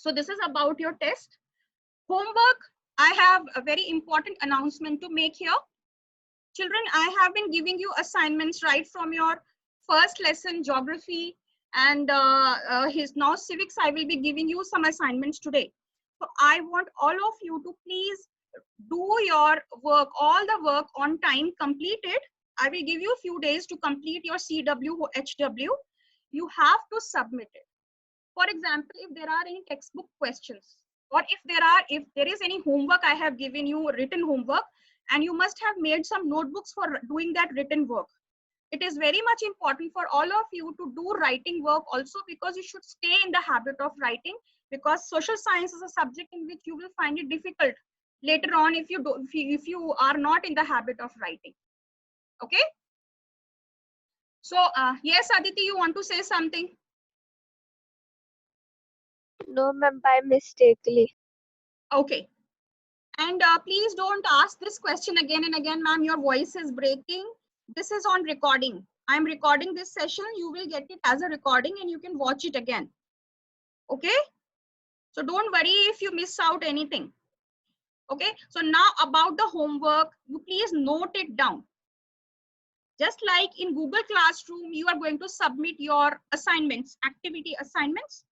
So this is about your test. Homework, I have a very important announcement to make here. Children, I have been giving you assignments right from your first lesson, geography, and his now civics. I will be giving you some assignments today. So I want all of you to please do your work, all the work on time, complete it. I will give you a few days to complete your CW or HW. You have to submit it. For example, if there are any textbook questions, or if there is any homework I have given you, written homework, and you must have made some notebooks for doing that written work. It is very much important for all of you to do writing work also, because you should stay in the habit of writing, because social science is a subject in which you will find it difficult later on if you are not in the habit of writing. Okay. So yes, Aditi, you want to say something? No, ma'am, by mistakenly. Okay. And please don't ask this question again and again, ma'am. Your voice is breaking. This is on recording. I'm recording this session. You will get it as a recording and you can watch it again. Okay. So don't worry if you miss out anything. Okay. So now about the homework, you please note it down. Just like in Google Classroom, you are going to submit your assignments, activity assignments.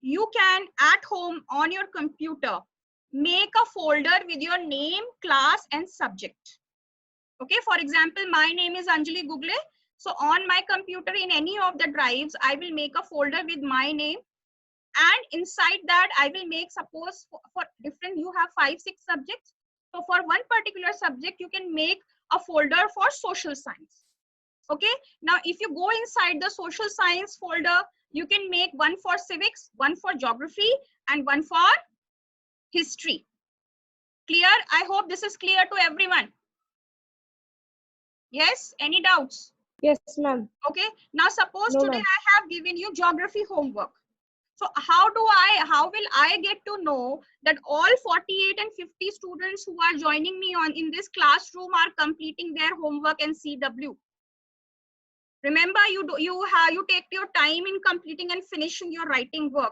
You can at home on your computer make a folder with your name, class, and subject. Okay, for example, my name is Anjali Google. So on my computer in any of the drives, I will make a folder with my name. And inside that, I will make, suppose for different, you have 5, 6 subjects. So for one particular subject, you can make a folder for social science. Okay, now if you go inside the social science folder, you can make one for civics, one for geography, and one for history. Clear? I hope this is clear to everyone. Yes, any doubts? Yes, ma'am. Okay, now suppose No, today ma'am. I have given you geography homework. So how will I get to know that all 48 and 50 students who are joining me in this classroom are completing their homework and CW? Remember, you take your time in completing and finishing your writing work.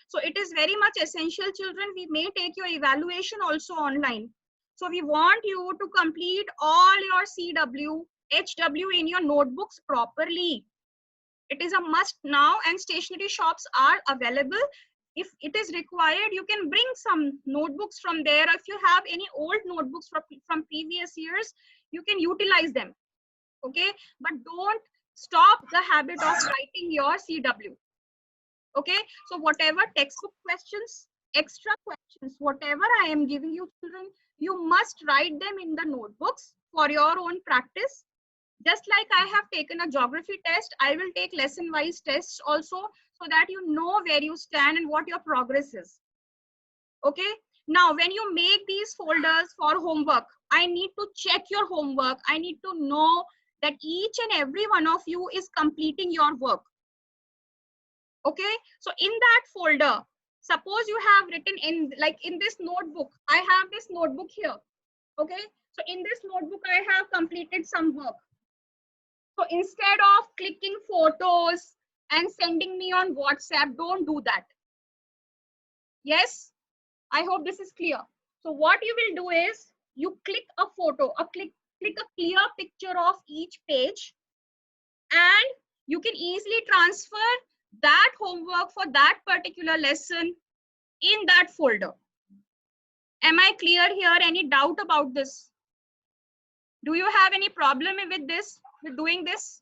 So it is very much essential, children. We may take your evaluation also online. So we want you to complete all your CW, HW in your notebooks properly. It is a must now, and stationery shops are available. If it is required, you can bring some notebooks from there. If you have any old notebooks from previous years, you can utilize them. Okay, but don't stop the habit of writing your CW. Okay, so whatever textbook questions, extra questions, whatever I am giving you, children, you must write them in the notebooks for your own practice. Just like I have taken a geography test, I will take lesson wise tests also, so that you know where you stand and what your progress is. Okay, now when you make these folders for homework, I need to check your homework. I need to know that each and every one of you is completing your work. Okay, so in that folder, suppose you have written in, like in this notebook, I have this notebook here. Okay, so in this notebook I have completed some work. So instead of clicking photos and sending me on WhatsApp, don't do that. Yes, I hope this is clear. So what you will do is, you click a photo, click a clear picture of each page, and you can easily transfer that homework for that particular lesson in that folder. Am I clear here? Any doubt about this? Do you have any problem with this, with doing this?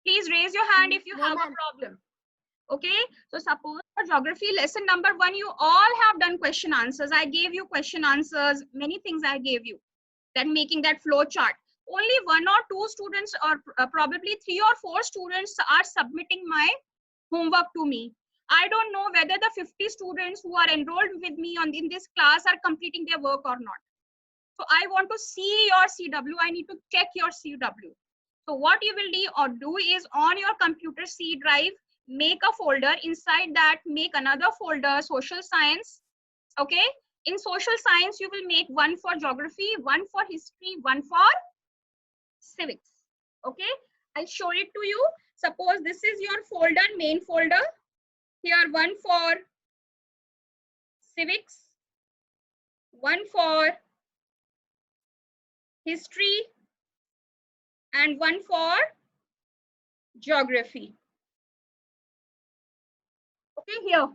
Please raise your hand if you have a problem. Okay, so suppose for geography lesson number 1, you all have done question answers. I gave you question answers, many things I gave you, then making that flow chart. Only 1 or 2 students, or probably 3 or 4 students are submitting my homework to me. I don't know whether the 50 students who are enrolled with me in this class are completing their work or not. So I want to see your CW. I need to check your CW. So what you will do is, on your computer C drive, make a folder. Inside that, make another folder, social science. Okay. In social science, you will make one for geography, one for history, one for civics. Okay. I'll show it to you. Suppose this is your folder, main folder. Here, one for civics, one for history, and one for geography. Okay, here.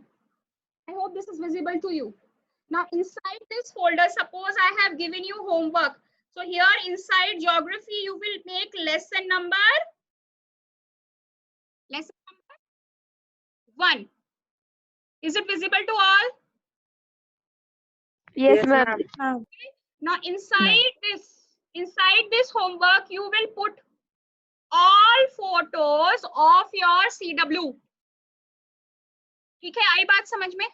I hope this is visible to you. Now inside this folder, suppose I have given you homework. So here inside geography, you will make lesson number 1. Is it visible to all? Yes, ma'am. Now inside this homework, you will put all photos of your CW. ठीक है, आई बात समझ में?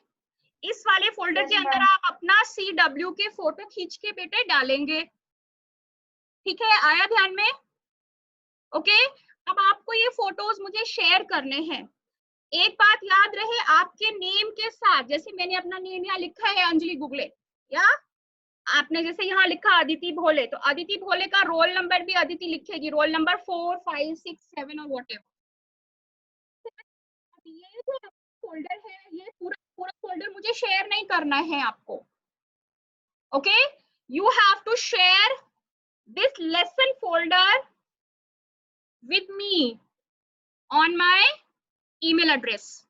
इस वाले folder के अंदर आप अपना CW के फोटो खींच के बेटे डालेंगे. ठीक है, आया ध्यान में? ओके, अब आपको ये फोटोज मुझे शेयर करने हैं. एक बात याद रहे, आपके नेम के साथ, जैसे मैंने अपना नेम यहाँ लिखा है अंजलि गुगले, या आपने जैसे यहाँ लिखा अदिति भोले, तो अदिति भोले का रोल नंबर भी अदिति लिखेगी, रोल नंबर 4, 5, 6, 7 और व्हाटएवर. ये जो फोल्डर है, ये पूरा फोल्डर मुझे शेयर नहीं करना है आपको. Okay, you have to share this lesson folder with me on my email address.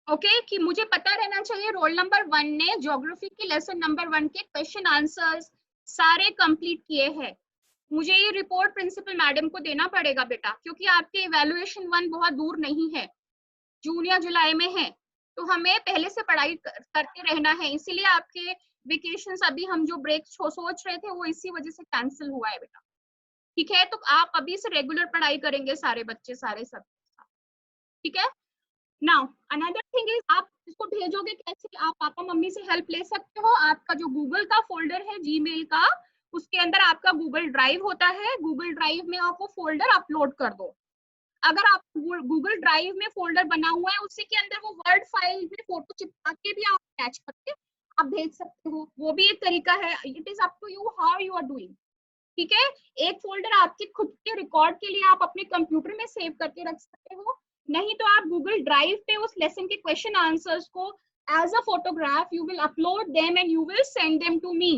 Okay, कि मुझे पता रहना चाहिए रोल नंबर 1 ने ज्योग्राफी के लेसन नंबर 1 के क्वेश्चन आंसर्स सारे कंप्लीट किए हैं. मुझे ये रिपोर्ट प्रिंसिपल मैडम को देना पड़ेगा बेटा, क्योंकि आपके इवैल्यूएशन 1 बहुत दूर नहीं है, जून या जुलाई में है, तो हमें पहले से पढ़ाई करते रहना है. इसीलिए आपके वेकेशंस, अभी हम जो ब्रेक सोच रहे थे वो इसी वजह से कैंसिल हुआ है बेटा. ठीक है, तो आप अभी से रेगुलर पढ़ाई करेंगे सारे बच्चे, सारे सब. ठीक है. नाउ अनदर थिंग इज, आप इसको भेजोगे कैसे? आप पापा मम्मी से हेल्प ले सकते हो. आपका जो गूगल का फोल्डर है जीमेल का, उसके अंदर आपका गूगल ड्राइव होता है. गूगल ड्राइव में आप वो फोल्डर अपलोड कर दो. अगर आप गूगल ड्राइव में फोल्डर बना हुआ है, उसी के अंदर वो वर्ड फाइल में फोटो चिपका के भी आप अटैच करके आप भेज सकते हो. वो भी एक तरीका है. It is up to you how you are doing. ठीक है, एक फोल्डर आपके खुद के रिकॉर्ड के लिए आप अपने कंप्यूटर में सेव करके रख सकते हो, नहीं तो आप गूगल ड्राइव पे उस लेसन के क्वेश्चन आंसर्स को as a photograph you will upload them and you will send them to me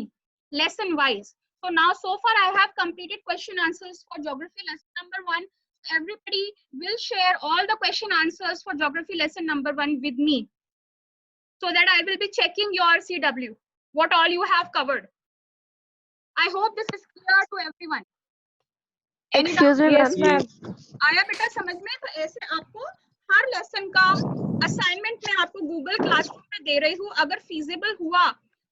lesson wise. So now so far I have completed question answers for geography lesson number 1. Everybody will share all the question answers for geography lesson number 1 with me, so that I will be checking your CW, what all you have covered. I hope this is clear to everyone. Excuse me, Yes, ma'am. आया बेटा समझ में? तो ऐसे आपको हर lesson का assignment में आपको गूगल क्लासरूम पे दे रही हूँ. अगर फीजिबल हुआ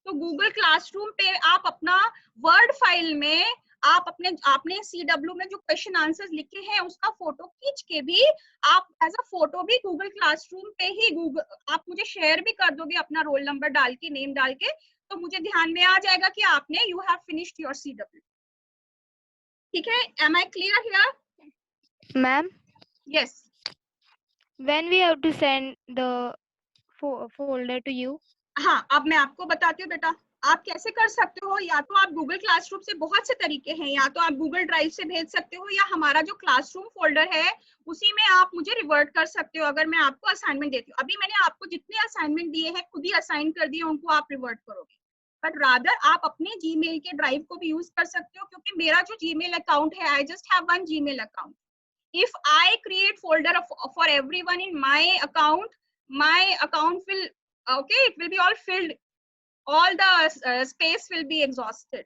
तो गूगल क्लासरूम पे आप अपना वर्ड फाइल में आप आपने CW में जो क्वेश्चन आंसर्स लिखे हैं उसका फोटो खींच के भी आप एज अ फोटो भी गूगल क्लासरूम पे ही आप मुझे शेयर भी कर दोगे अपना रोल नंबर डाल के, नेम डाल के, तो मुझे ध्यान में आ जाएगा कि आपने you have finished your CW. ठीक है, am I clear here? Ma'am, yes. when we have to send the folder to you? हाँ, अब मैं आपको बताती हूँ बेटा, आप कैसे कर सकते हो. या तो आप गूगल क्लासरूम से, बहुत से तरीके हैं, या तो आप गूगल ड्राइव से भेज सकते हो, या हमारा जो क्लासरूम फोल्डर है उसी में आप मुझे रिवर्ट कर सकते हो. अगर मैं आपको असाइनमेंट देती हूँ, अभी मैंने आपको जितने असाइनमेंट दिए हैं खुद ही असाइन कर दिए, उनको आप रिवर्ट करोगे. बट रादर आप अपने जीमेल के ड्राइव को भी यूज कर सकते हो, क्योंकि मेरा जो जीमेल अकाउंट है, I just have one Gmail account. If I create folder for everyone in my account will, okay, it will be all filled, all the space will be exhausted.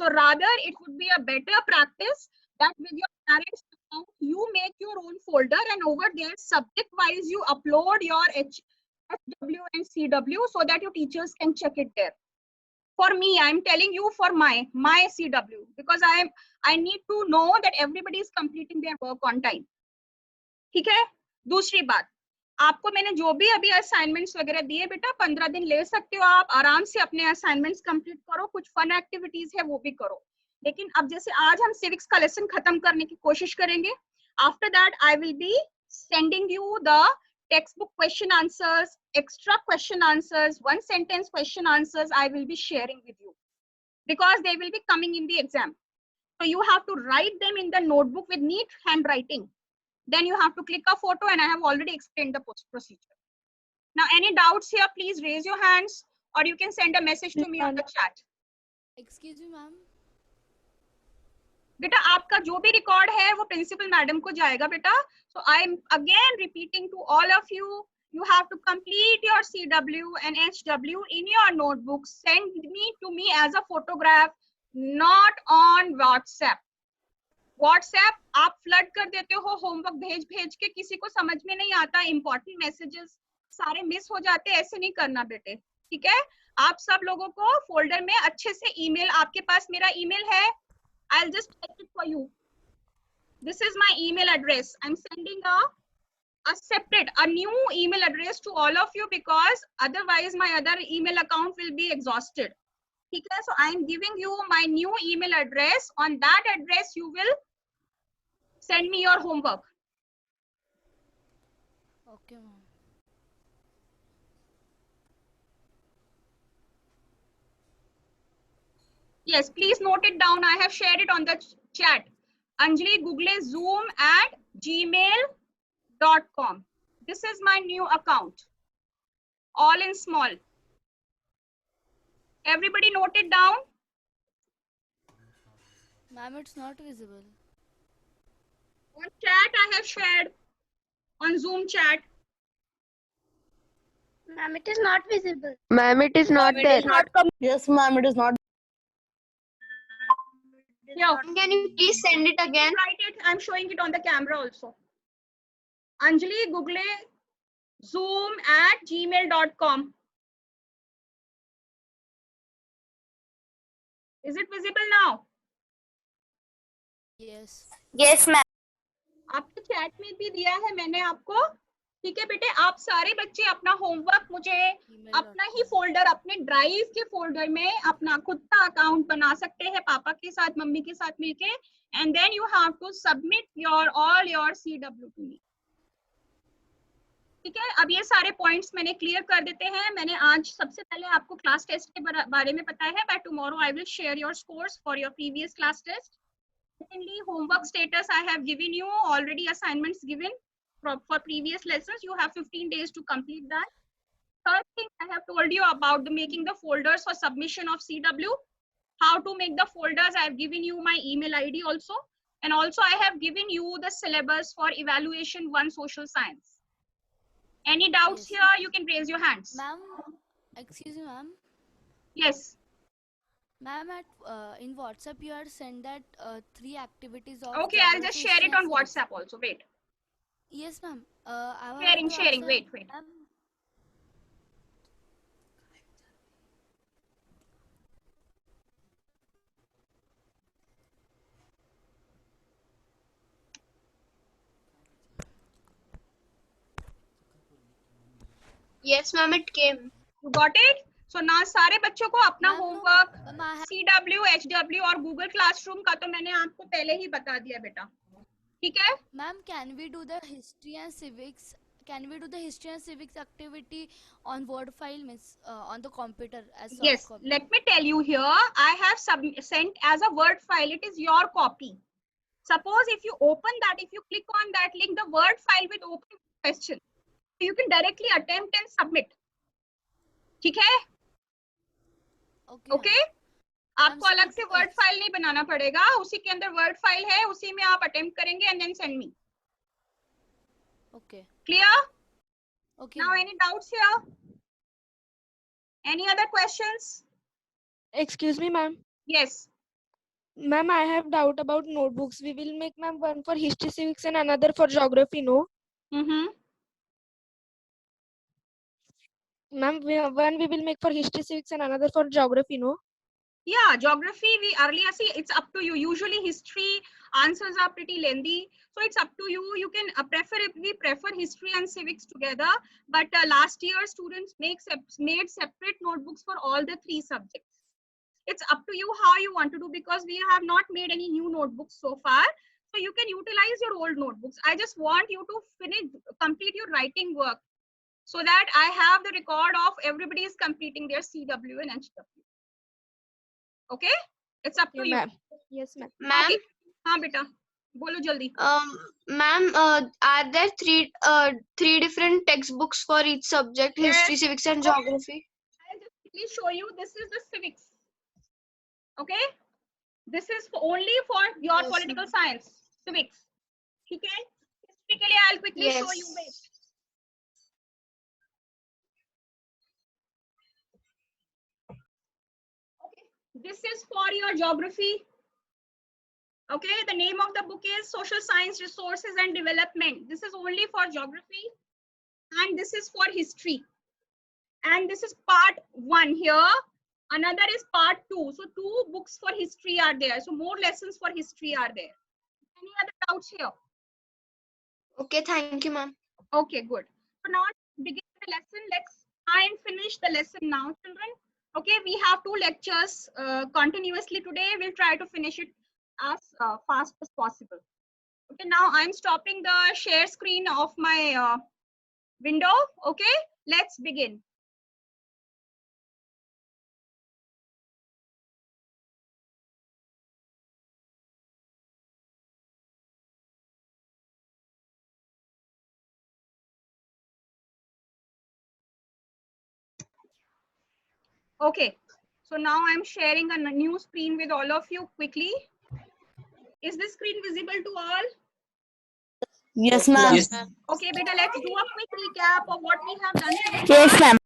So rather it would be a better practice that with your parents account you make your own folder, and over there subject wise you upload your HW and CW so that your teachers can check it there. For me, I'm telling you, for my CW, because I need to know that everybody is completing their work on time. ठीक है. दूसरी बात, आपको मैंने जो भी अभी assignments वगैरह दिए बेटा, 15 दिन ले सकते हो आप आराम से अपने असाइनमेंट्स कंप्लीट करो. कुछ फन एक्टिविटीज है वो भी करो. लेकिन अब जैसे आज हम सिविक्स का लेसन खत्म करने की कोशिश करेंगे. After that I will be sending you the textbook question answers, extra question answers, one sentence question answers I will be sharing with you, because they will be coming in the exam. So you have to write them in the notebook with neat handwriting. Then you have to click a photo, and I have already explained the procedure. Now any doubts here, please raise your hands. or you can send a message to me on the chat. Excuse me, ma'am. बेटा आपका जो भी record है वो principal madam को जाएगा बेटा. So I'm again repeating to all of you, you have to complete your CW and HW in your notebook. Send me as a photograph, not on WhatsApp. WhatsApp आप flood कर देते हो homework भेज के, किसी को समझ में नहीं आता, इंपॉर्टेंट मैसेजेस सारे मिस हो जाते हैं. ऐसे नहीं करना बेटे, ठीक है. आप सब लोगों को फोल्डर में अच्छे से ईमेल, आपके पास मेरा ईमेल है, I'll just type it for you. This is my email address. I'm sending a new email address to all of you because otherwise my other email account will be exhausted. Okay, so I'm giving you my new email address. On that address, you will send me your homework. Okay, ma'am. Yes, please note it down. I have shared it on the chat. Anjali Google Zoom at gmail.com. This is my new account. All in small. Everybody note it down. Ma'am, it's not visible. On chat, I have shared. On Zoom chat. Ma'am, it is not visible. Ma'am, it is not there. Yes, ma'am, it is not. Here. Can you please send it again? Write it. I'm showing it on the camera also. Anjali Google Zoom at gmail.com. Is it visible now? Yes. Yes, ma'am. आपके chat में भी दिया है मैंने आपको. ठीक है बेटे, आप सारे बच्चे अपना होमवर्क मुझे अपना ही फोल्डर, अपने ड्राइव के फोल्डर में अपना खुद का अकाउंट बना सकते हैं पापा के साथ, मम्मी के साथ मिलके, and then you have to submit all your CW to me. ठीक है, अब ये सारे पॉइंट्स मैंने क्लियर कर देते हैं. मैंने आज सबसे पहले आपको क्लास टेस्ट के बारे में बताया है. By tomorrow I will share your scores for your previous class test. Secondly, homework status I have given you already, assignments given for previous lessons. You have 15 days to complete that. Third thing, I have told you about making the folders for submission of CW. How to make the folders, I have given you my email ID also. And also I have given you the syllabus for evaluation 1 social science. Any doubts Yes. here? You can raise your hands. Ma'am, excuse me, ma'am. Yes. Ma'am, in WhatsApp you had sent that 3 activities of. Okay, I'll just share it on WhatsApp also. Wait. Yes, ma'am. I want Sharing, to sharing. ask, Wait. ma'am, Yes, ma'am, it came. You got it? So now सारे बच्चों को अपना Ma'am, no, homework ma'am, I have- CW, HW और Google classroom का तो मैंने आपको पहले ही बता दिया बेटा. ठीक है? Ma'am, can we do the history and civics? Can we do the history and civics activity on Word file, miss, on the computer as soft Yes. copy? Let me tell you here. I have sent as a Word file. It is your copy. Suppose if you open that, if you click on that link, the Word file will open question. So you can directly attempt and submit. ठीक है? Okay. Okay, आपको so अलग से it's- word file नहीं बनाना पड़ेगा. उसी के अंदर वर्ड फाइल है, उसी में आप अटेम्प्ट करेंगे and then send me. Okay. Clear? Okay. Now any doubts here? Any other questions? Excuse me, ma'am. Yes. Ma'am, I have doubt about notebooks. We will make, ma'am, one for history, civics, and another for geography, no? Mm-hmm. Ma'am, one we will make for history, civics, and another for geography, no? Yeah, geography we earlier see, it's up to you. Usually history answers are pretty lengthy, so it's up to you. You can prefer history and civics together, but last year students made separate notebooks for all the 3 subjects. It's up to you how you want to do, because we have not made any new notebooks so far, so you can utilize your old notebooks. I just want you to complete your writing work so that I have the record of everybody is completing their CW and HW. Okay, it's up to you. ma'am. Yes, ma'am. Ma'am, Okay. हाँ बेटा, बोलो जल्दी. ma'am, are there three different textbooks for each subject, history, civics, and geography? I'll just quickly show you. This is the civics. Okay, this is only for your Yes, political ma'am. science, civics. Okay, historically I'll quickly show you. Wait. Yes. Okay, this is for your geography. Okay, the name of the book is Social Science Resources and Development. This is only for geography, and this is for history. And this is part 1 here. Another is part 2. So 2 books for history are there. So more lessons for history are there. Any other doubts here? Okay, thank you, ma'am. Okay, good. So now begin the lesson. Let's try and finish the lesson now, children. Okay, we have 2 lectures continuously today. We'll try to finish it as fast as possible. Okay, now I'm stopping the share screen of my window. Okay, let's begin. Okay, so now I'm sharing a new screen with all of you quickly. Is this screen visible to all? Yes, ma'am. Yes, ma'am. Okay, beta, let's do a quick recap of what we have done today. Yes, ma'am.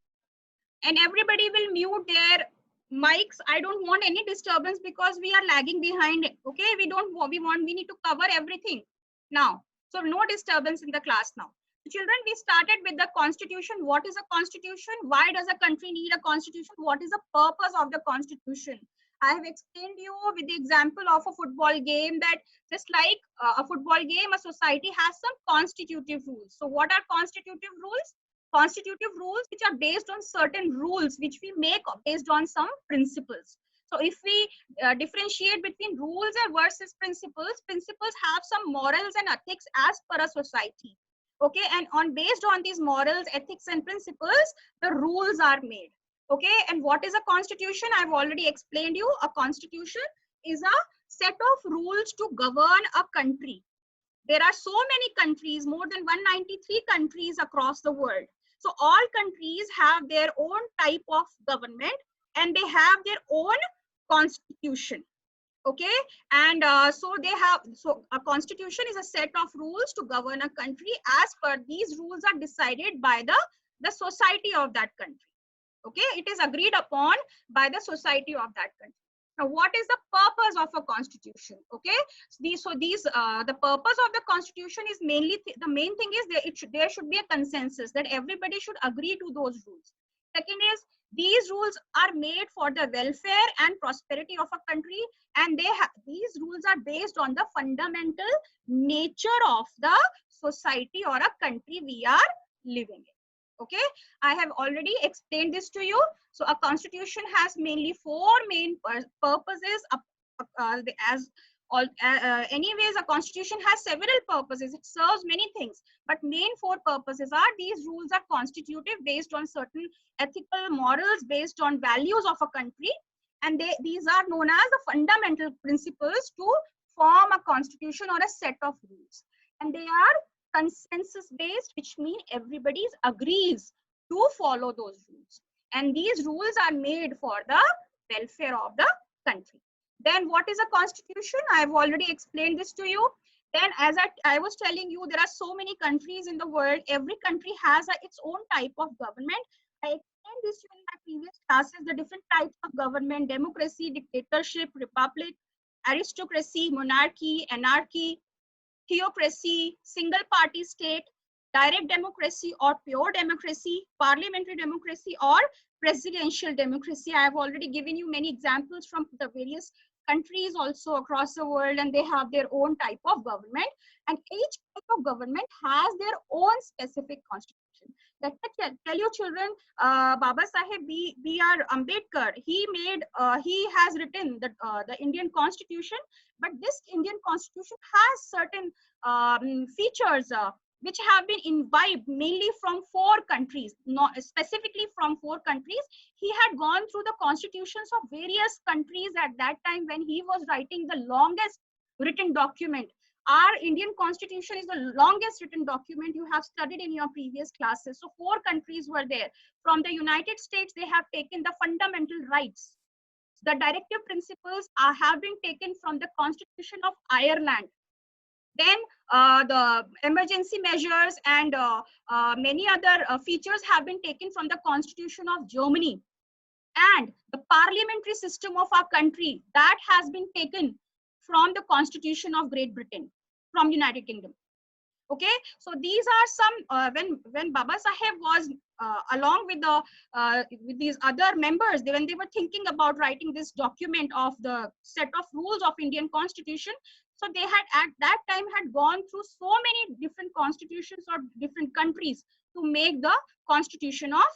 And everybody will mute their mics. I don't want any disturbance because we are lagging behind. Okay, we need to cover everything now. So no disturbance in the class now. Children, we started with the constitution. What is a constitution? Why does a country need a constitution? What is the purpose of the constitution? I have explained you with the example of a football game that just like a football game, a society has some constitutive rules. So what are constitutive rules? Constitutive rules which are based on certain rules which we make based on some principles. So if we differentiate between rules and versus principles, principles have some morals and ethics as per a society. Okay, and based on these morals, ethics, and principles, the rules are made. Okay, and what is a constitution? I've already explained you. A constitution is a set of rules to govern a country. There are so many countries, more than 193 countries across the world. So all countries have their own type of government and they have their own constitution. Okay, and so a constitution is a set of rules to govern a country. As per these rules are decided by the society of that country. Okay, it is agreed upon by the society of that country. Now, what is the purpose of a constitution? Okay, the purpose of the constitution is mainly the main thing is there should be a consensus that everybody should agree to those rules. Second is these rules are made for the welfare and prosperity of a country, and these rules are based on the fundamental nature of the society or a country we are living in. Okay, I have already explained this to you. So a constitution has mainly 4 main purposes. Anyways, a constitution has several purposes. It serves many things, but main 4 purposes are these rules are constitutive based on certain ethical morals, based on values of a country, and these are known as the fundamental principles to form a constitution or a set of rules, and they are consensus based, which means everybody agrees to follow those rules, and these rules are made for the welfare of the country. Then what is a constitution? I have already explained this to you. Then as I was telling you, there are so many countries in the world. Every country has its own type of government. I explained this in my previous classes, the different types of government: democracy, dictatorship, republic, aristocracy, monarchy, anarchy, theocracy, single party state, direct democracy or pure democracy, parliamentary democracy or presidential democracy. I have already given you many examples from the various countries also across the world, and they have their own type of government, and each type of government has their own specific constitution. Let me tell you children, Baba Saheb B.R. Ambedkar, he has written the Indian Constitution, but this Indian Constitution has certain features which have been imbibed mainly from 4 countries, not specifically from 4 countries. He had gone through the constitutions of various countries at that time when he was writing the longest written document Our Indian constitution is the longest written document you have studied in your previous classes. So 4 countries were there. From the United States, they have taken the fundamental rights. The directive principles have been taken from the Constitution of Ireland. Then the emergency measures and many other features have been taken from the Constitution of Germany. And the parliamentary system of our country, that has been taken from the Constitution of Great Britain, from United Kingdom. Okay, so these are some when Baba Saheb was along with these other members, when they were thinking about writing this document of the set of rules of Indian Constitution, so they had at that time had gone through so many different constitutions of different countries to make the Constitution of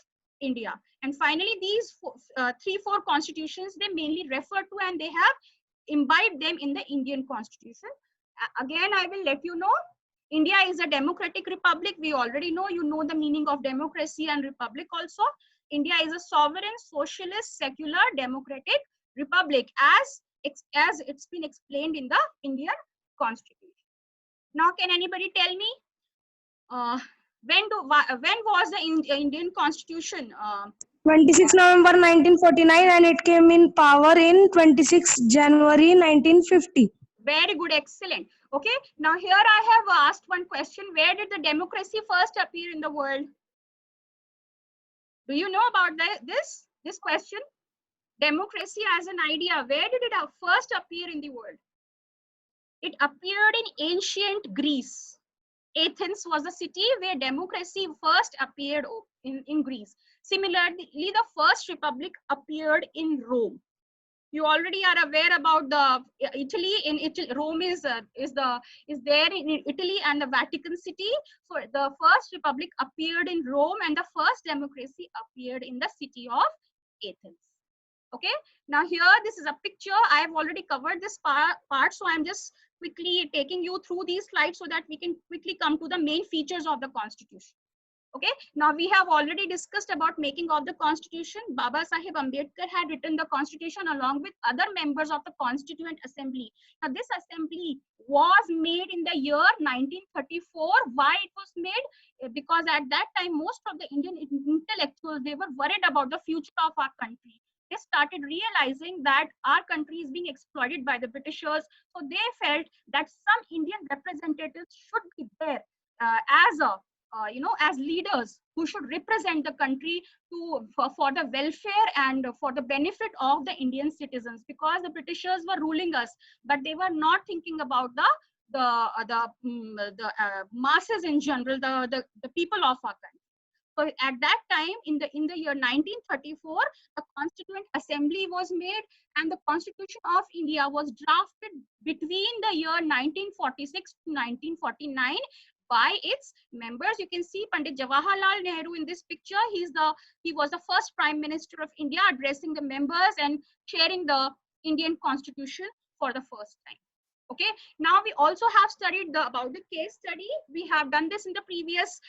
India. And finally, these 3-4 constitutions they mainly refer to, and they have imbibed them in the Indian Constitution. Again, I will let you know, India is a democratic republic. We already know, you know the meaning of democracy and republic also. India is a sovereign, socialist, secular, democratic republic as it's been explained in the Indian Constitution. Now, can anybody tell me when was the Indian Constitution? 26 November 1949 and it came in power in 26 January 1950. Very good, excellent. Okay, now here I have asked one question. Where did the democracy first appear in the world? Do you know about this question? Democracy as an idea, where did it first appear in the world? It appeared in ancient Greece. Athens was the city where democracy first appeared in Greece. Similarly, the first republic appeared in Rome. You already are aware about the Italy. In Italy, Rome is there in Italy and the Vatican City. So the first republic appeared in Rome, and the first democracy appeared in the city of Athens. Okay. Now here, this is a picture. I have already covered this part, so I'm just quickly taking you through these slides so that we can quickly come to the main features of the Constitution. Okay, now we have already discussed about making of the Constitution. Baba Saheb Ambedkar had written the Constitution along with other members of the Constituent Assembly. Now this assembly was made in the year 1934. Why it was made? Because at that time, most of the Indian intellectuals, they were worried about the future of our country. They started realizing that our country is being exploited by the Britishers. So they felt that some Indian representatives should be there as leaders who should represent the country for the welfare and for the benefit of the Indian citizens, because the Britishers were ruling us, but they were not thinking about the masses in general, the people of our country. So at that time, in the year 1934, the Constituent Assembly was made, and the Constitution of India was drafted between the year 1946 to 1949 by its members. You can see Pandit Jawaharlal Nehru in this picture. He was the first Prime Minister of India, addressing the members and sharing the Indian Constitution for the first time. Okay, now we also have studied about the case study. We have done this in the previous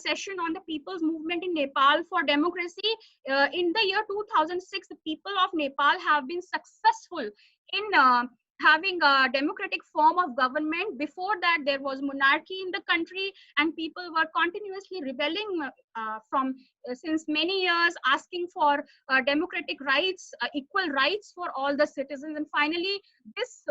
session on the people's movement in Nepal for democracy. In the year 2006, the people of Nepal have been successful in having a democratic form of government. Before that, there was monarchy in the country, and people were continuously rebelling since many years, asking for democratic rights, equal rights for all the citizens. And finally, this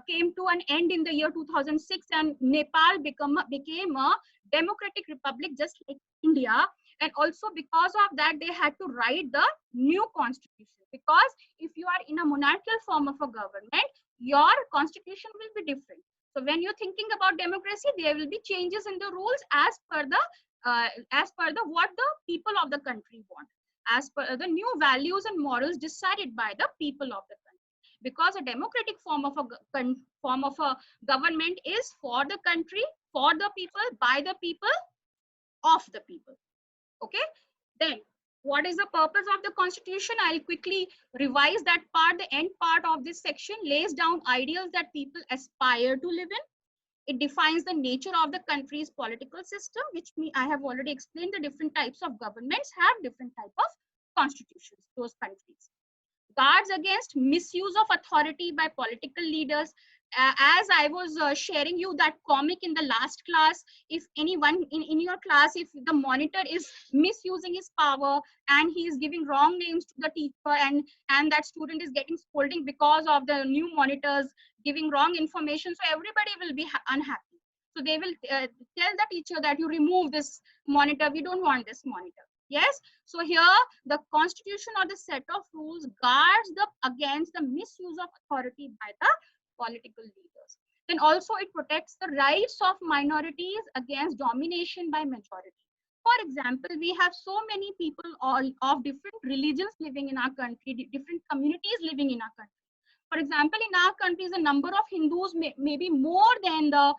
came to an end in the year 2006, and Nepal became a democratic republic just like India. And also because of that, they had to write the new constitution, because if you are in a monarchical form of a government, your constitution will be different. So when you're thinking about democracy, there will be changes in the rules as per what the people of the country want, as per the new values and morals decided by the people of the country. Because a democratic form of a government is for the country, for the people, by the people, of the people. Okay, then what is the purpose of the Constitution? I'll quickly revise that part. The end part of this section lays down ideals that people aspire to live in. It defines the nature of the country's political system, which I have already explained. The different types of governments have different type of constitutions, those countries. Guards against misuse of authority by political leaders, as I was sharing you that comic in the last class, if anyone in your class, if the monitor is misusing his power and he is giving wrong names to the teacher, and that student is getting scolding because of the new monitors giving wrong information, so everybody will be unhappy. So they will tell the teacher that you remove this monitor, we don't want this monitor. Yes, so here the constitution or the set of rules guards against the misuse of authority by the political leaders. Then also it protects the rights of minorities against domination by majority. For example, we have so many people all of different religions living in our country, different communities living in our country. For example, in our country, the number of Hindus may be more than the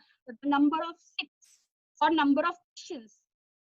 number of Sikhs or number of Christians.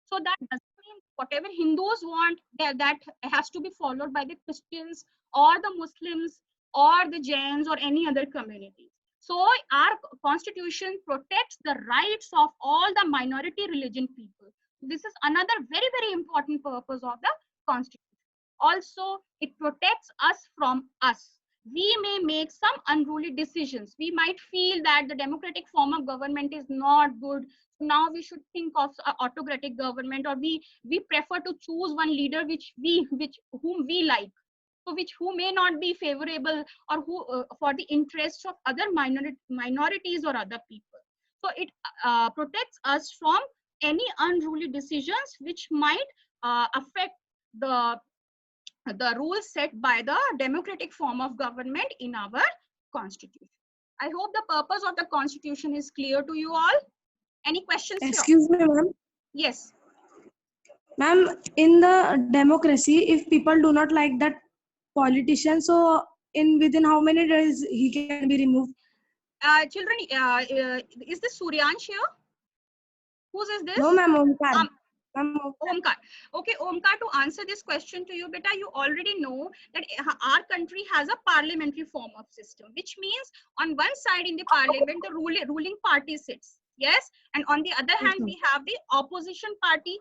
So that doesn't mean whatever Hindus want, that has to be followed by the Christians or the Muslims or the Jains or any other community. So our constitution protects the rights of all the minority religion people. This is another very, very important purpose of the constitution. Also, it protects us from us. We may make some unruly decisions. We might feel that the democratic form of government is not good. So now we should think of autocratic government, or we prefer to choose one leader whom we like. So who may not be favorable, or who for the interests of other minorities or other people. So it protects us from any unruly decisions which might affect the rules set by the democratic form of government in our constitution. I hope the purpose of the constitution is clear to you all. Any questions here? Excuse me, ma'am. Yes. Ma'am, in the democracy, if people do not like that politician, so within how many days he can be removed? Children, is this Suryansh here? Whose is this? No, ma'am, Omkar. Omkar. Okay, Omkar, to answer this question to you, beta, you already know that our country has a parliamentary form of system, which means on one side in the parliament, the ruling party sits. Yes. And on the other hand, we have the opposition party,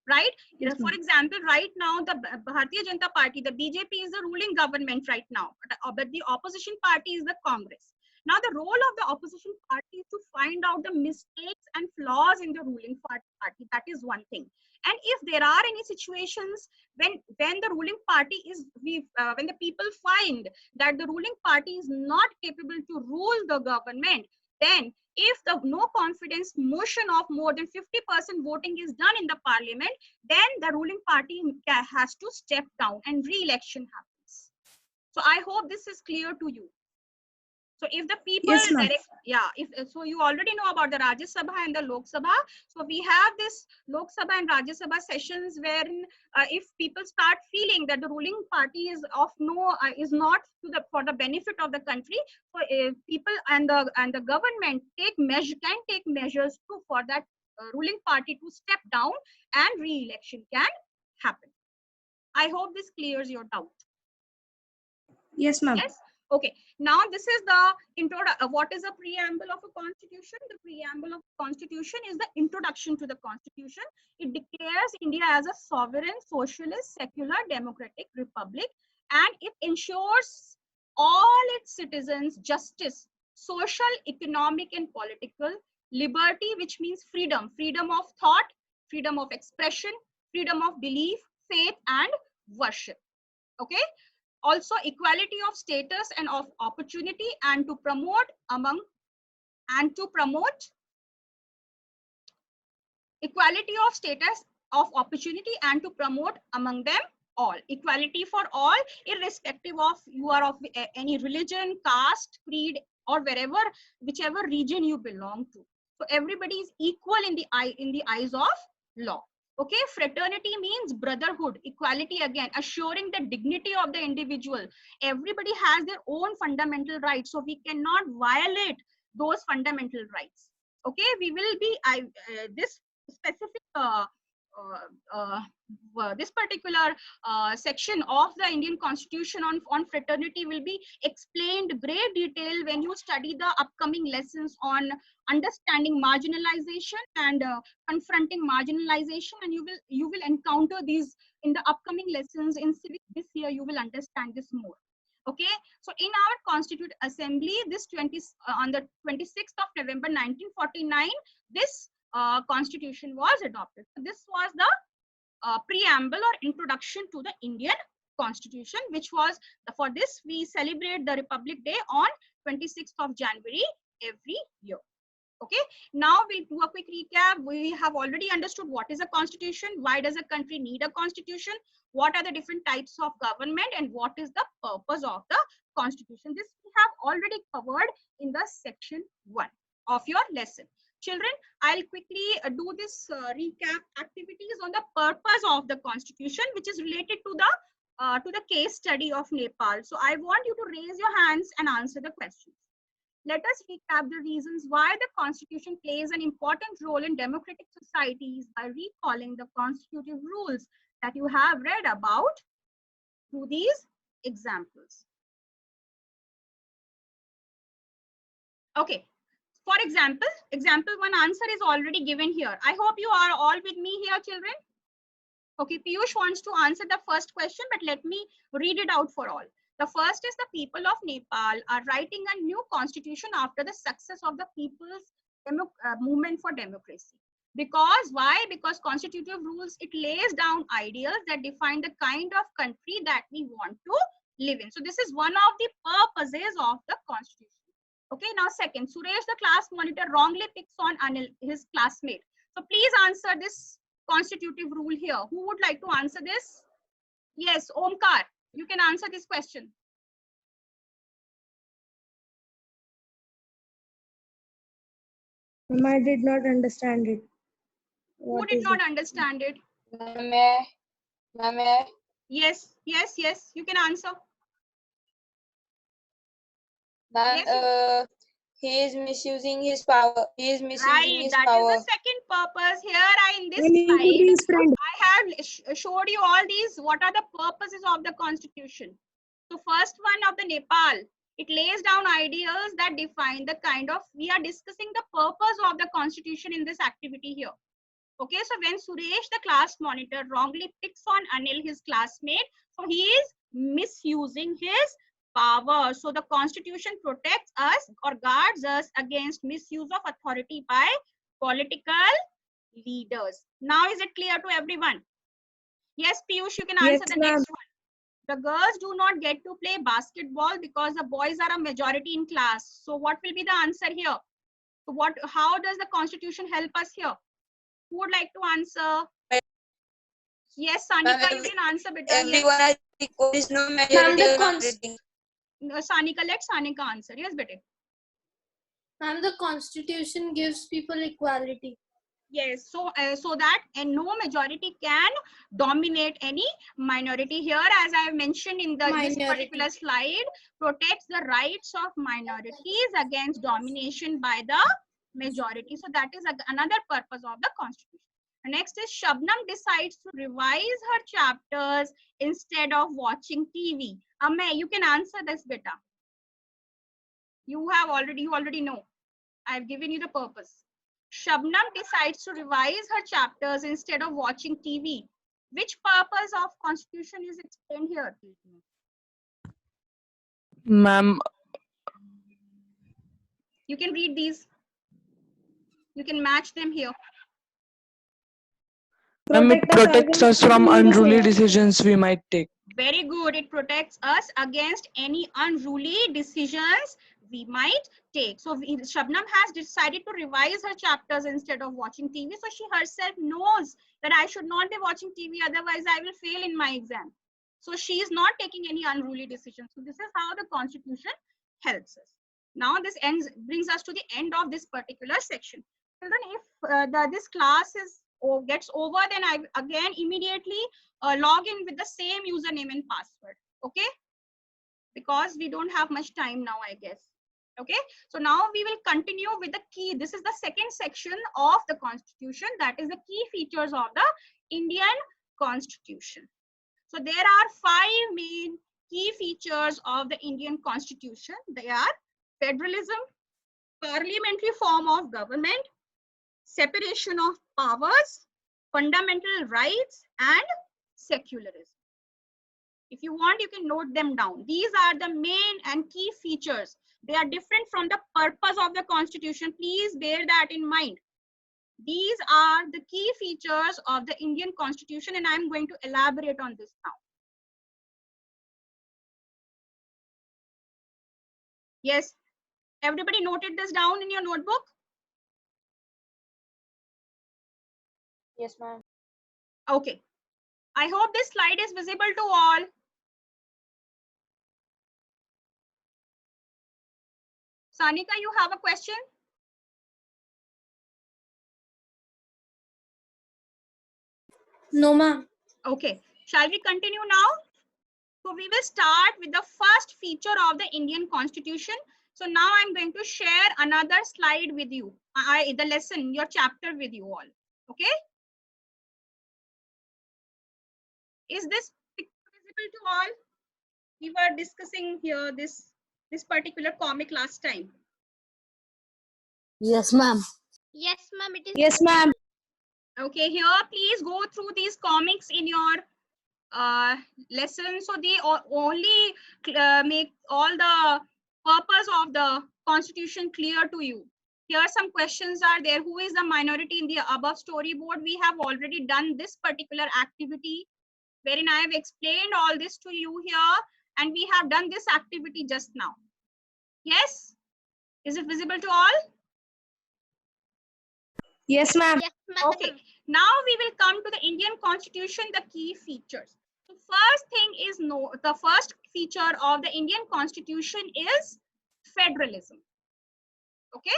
right? Yes, for example, right now, the Bharatiya Janata Party, the BJP is the ruling government right now, but the opposition party is the Congress. Now, the role of the opposition party is to find out the mistakes and flaws in the ruling party. That is one thing. And if there are any situations when the ruling party is, when the people find that the ruling party is not capable to rule the government, then if the no confidence motion of more than 50% voting is done in the parliament, then the ruling party has to step down and re-election happens. So I hope this is clear to you. So if the people so you already know about the Rajya Sabha and the Lok Sabha. So we have this Lok Sabha and Rajya Sabha sessions wherein if people start feeling that the ruling party is not for the benefit of the country, so people and the government can take measures for that ruling party to step down and re-election can happen. I hope this clears your doubt. Yes, ma'am. Yes. Okay, now this is the intro. What is a preamble of a constitution? The preamble of a constitution is the introduction to the constitution. It declares India as a sovereign, socialist, secular, democratic republic, and it ensures all its citizens justice, social, economic, and political liberty, which means freedom of thought, freedom of expression, freedom of belief, faith, and worship. Okay. Also equality of status and of opportunity, and to promote equality of status of opportunity and to promote among them all. Equality for all, irrespective of you are of any religion, caste, creed, or whichever region you belong to. So everybody is equal in the eyes of law. Okay, fraternity means brotherhood, equality again, assuring the dignity of the individual. Everybody has their own fundamental rights, so we cannot violate those fundamental rights. Okay, we will be, this specific, this particular section of the Indian Constitution on fraternity will be explained great detail when you study the upcoming lessons on understanding marginalization and confronting marginalization, and you will encounter these in the upcoming lessons in civics this year. You will understand this more. Okay, so in our Constituent Assembly, this on the 26th of November 1949, this constitution was adopted. So this was the preamble or introduction to the Indian Constitution, which was, for this we celebrate the Republic Day on 26th of January every year. Okay, now we'll do a quick recap. We have already understood what is a constitution, why does a country need a constitution, what are the different types of government, and what is the purpose of the constitution. This we have already covered in the section 1 of your lesson. Children, I'll quickly do this recap activities on the purpose of the constitution, which is related to the case study of Nepal. So I want you to raise your hands and answer the questions. Let us recap the reasons why the constitution plays an important role in democratic societies by recalling the constitutive rules that you have read about through these examples. Okay, for example, example 1 answer is already given here. I hope you are all with me here, children. Okay, Piyush wants to answer the first question, but let me read it out for all. The first is the people of Nepal are writing a new constitution after the success of the people's movement for democracy. Because why? Because constitutive rules, it lays down ideals that define the kind of country that we want to live in. So this is one of the purposes of the constitution. Okay, now second, Suresh, the class monitor, wrongly picks on Anil, his classmate. So please answer this constitutive rule here. Who would like to answer this? Yes, Omkar. You can answer this question. I did not understand it. Who did not understand it? Ma'am, Yes, yes, yes. You can answer. Ma'am, he is misusing his power. He is misusing his That power. is the second purpose. Here in this slide, I have showed you all these. What are the purposes of the constitution? So first one of the Nepal, it lays down ideals that define the kind of, we are discussing the purpose of the constitution in this activity here. Okay, so when Suresh, the class monitor, wrongly picks on Anil, his classmate, so he is misusing his power. So the constitution protects us or guards us against misuse of authority by political leaders. Now is it clear to everyone? Yes, Piyush, you can answer the next one. The girls do not get to play basketball because the boys are a majority in class. So what will be the answer here? So how does the constitution help us here? Who would like to answer? Yes, Sanika, you can answer better. Everyone has equal, is no majority or minority. Sanika, let Sanika answer. Yes, better. Ma'am, the constitution gives people equality. Yes, so that no majority can dominate any minority. Here, as I have mentioned in this particular slide, protects the rights of minorities against domination by the majority. So that is another purpose of the constitution. Next is Shabnam decides to revise her chapters instead of watching TV. Amey, you can answer this beta. You already know. I've given you the purpose. Shabnam decides to revise her chapters instead of watching TV. Which purpose of constitution is explained here? Ma'am, you can read these. You can match them here. Ma'am, it protects us from unruly decisions we might take. Very good. It protects us against any unruly decisions we might take. So Shabnam has decided to revise her chapters instead of watching TV. So she herself knows that I should not be watching TV, otherwise I will fail in my exam. So she is not taking any unruly decisions. So this is how the constitution helps us. Now this brings us to the end of this particular section. Children, if this class gets over, then I again immediately log in with the same username and password. Okay, because we don't have much time now, I guess. Okay, so now we will continue with the key. This is the second section of the constitution, that is the key features of the Indian Constitution. So there are 5 main key features of the Indian Constitution. They are federalism, parliamentary form of government, separation of powers, fundamental rights, and secularism. If you want, you can note them down. These are the main and key features. They are different from the purpose of the constitution. Please bear that in mind. These are the key features of the Indian constitution, and I'm going to elaborate on this now. Yes, everybody noted this down in your notebook? Yes, ma'am. Okay. I hope this slide is visible to all. Sanika, you have a question? No, ma'am. Okay. Shall we continue now? So we will start with the first feature of the Indian Constitution. So now I'm going to share another slide with you. The lesson, your chapter with you all. Okay? Is this picture visible to all? We were discussing here this particular comic last time. Yes, ma'am. Yes, ma'am. It is. Yes, ma'am. Okay, here please go through these comics in your lesson. So they only make all the purpose of the constitution clear to you. Here some questions are there. Who is the minority in the above storyboard? We have already done this particular activity wherein I have explained all this to you here, and we have done this activity just now. Yes? Is it visible to all? Yes, ma'am. Yes, ma'am. Okay, now we will come to the Indian Constitution, the key features. So first thing is, the first feature of the Indian Constitution is federalism. Okay.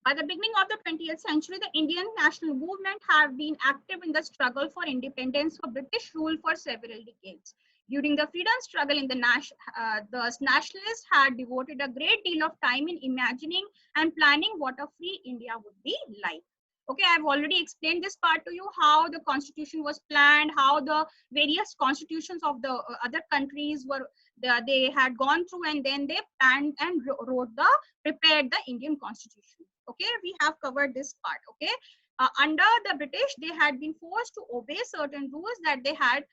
By the beginning of the 20th century, the Indian national movement have been active in the struggle for independence for British rule for several decades. During the freedom struggle, the nationalists had devoted a great deal of time in imagining and planning what a free India would be like. Okay, I've already explained this part to you, how the constitution was planned, how the various constitutions of the other countries were, they had gone through, and then they planned and prepared the Indian constitution. Okay, we have covered this part. Okay, under the British, they had been forced to obey certain rules that they had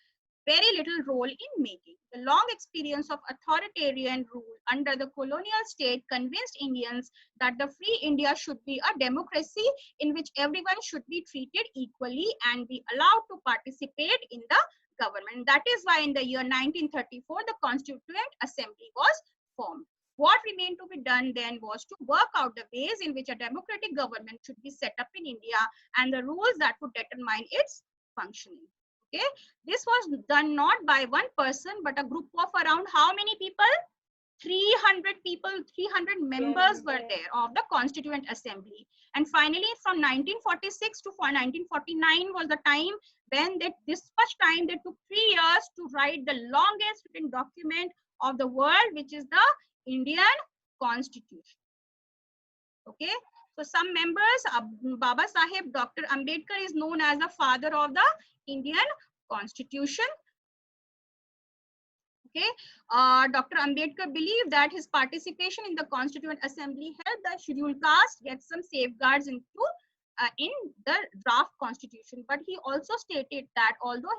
very little role in making. The long experience of authoritarian rule under the colonial state convinced Indians that the free India should be a democracy in which everyone should be treated equally and be allowed to participate in the government. That is why in the year 1934, the Constituent Assembly was formed. What remained to be done then was to work out the ways in which a democratic government should be set up in India and the rules that would determine its functioning. Okay, this was done not by one person, but a group of around how many people? 300 people, 300 members were there of the Constituent Assembly. And finally, from 1946 to 1949 was the time when this much time they took 3 years to write the longest written document of the world, which is the Indian Constitution. Okay, so some members, Baba Saheb, Dr. Ambedkar is known as the father of the Indian Constitution. Okay, Dr. Ambedkar believed that his participation in the Constituent Assembly helped the scheduled caste get some safeguards in the draft constitution. But he also stated that although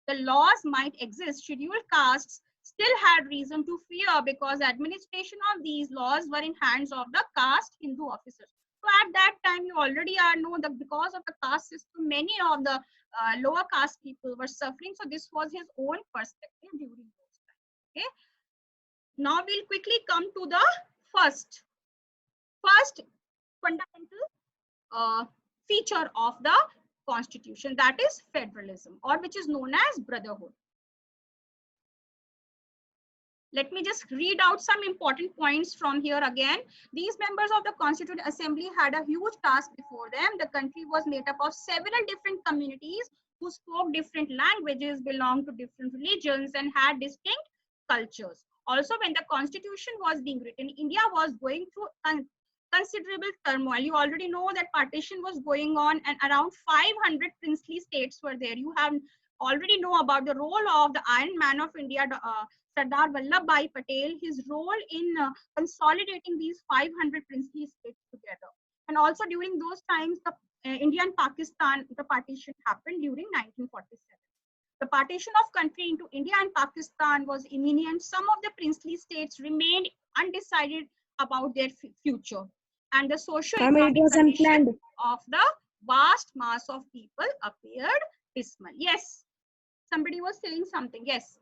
the laws might exist, scheduled castes still had reason to fear because administration of these laws were in hands of the caste Hindu officers. So at that time, you already know that because of the caste system, many of the lower caste people were suffering. So this was his own perspective during those times. Okay. Now we'll quickly come to the first fundamental feature of the Constitution, that is federalism, or which is known as brotherhood. Let me just read out some important points from here again. These members of the Constituent Assembly had a huge task before them. The country was made up of several different communities who spoke different languages, belonged to different religions, and had distinct cultures. Also, when the Constitution was being written, India was going through considerable turmoil. You already know that partition was going on and around 500 princely states were there. You have already know about the role of the Iron Man of India, Sardar Vallabhbhai Patel, his role in consolidating these 500 princely states together. And also during those times, the India and Pakistan, the partition happened during 1947. The partition of country into India and Pakistan was imminent. Some of the princely states remained undecided about their future, and the socio-economic condition of the vast mass of people appeared dismal. Yes, somebody was saying something. Yes.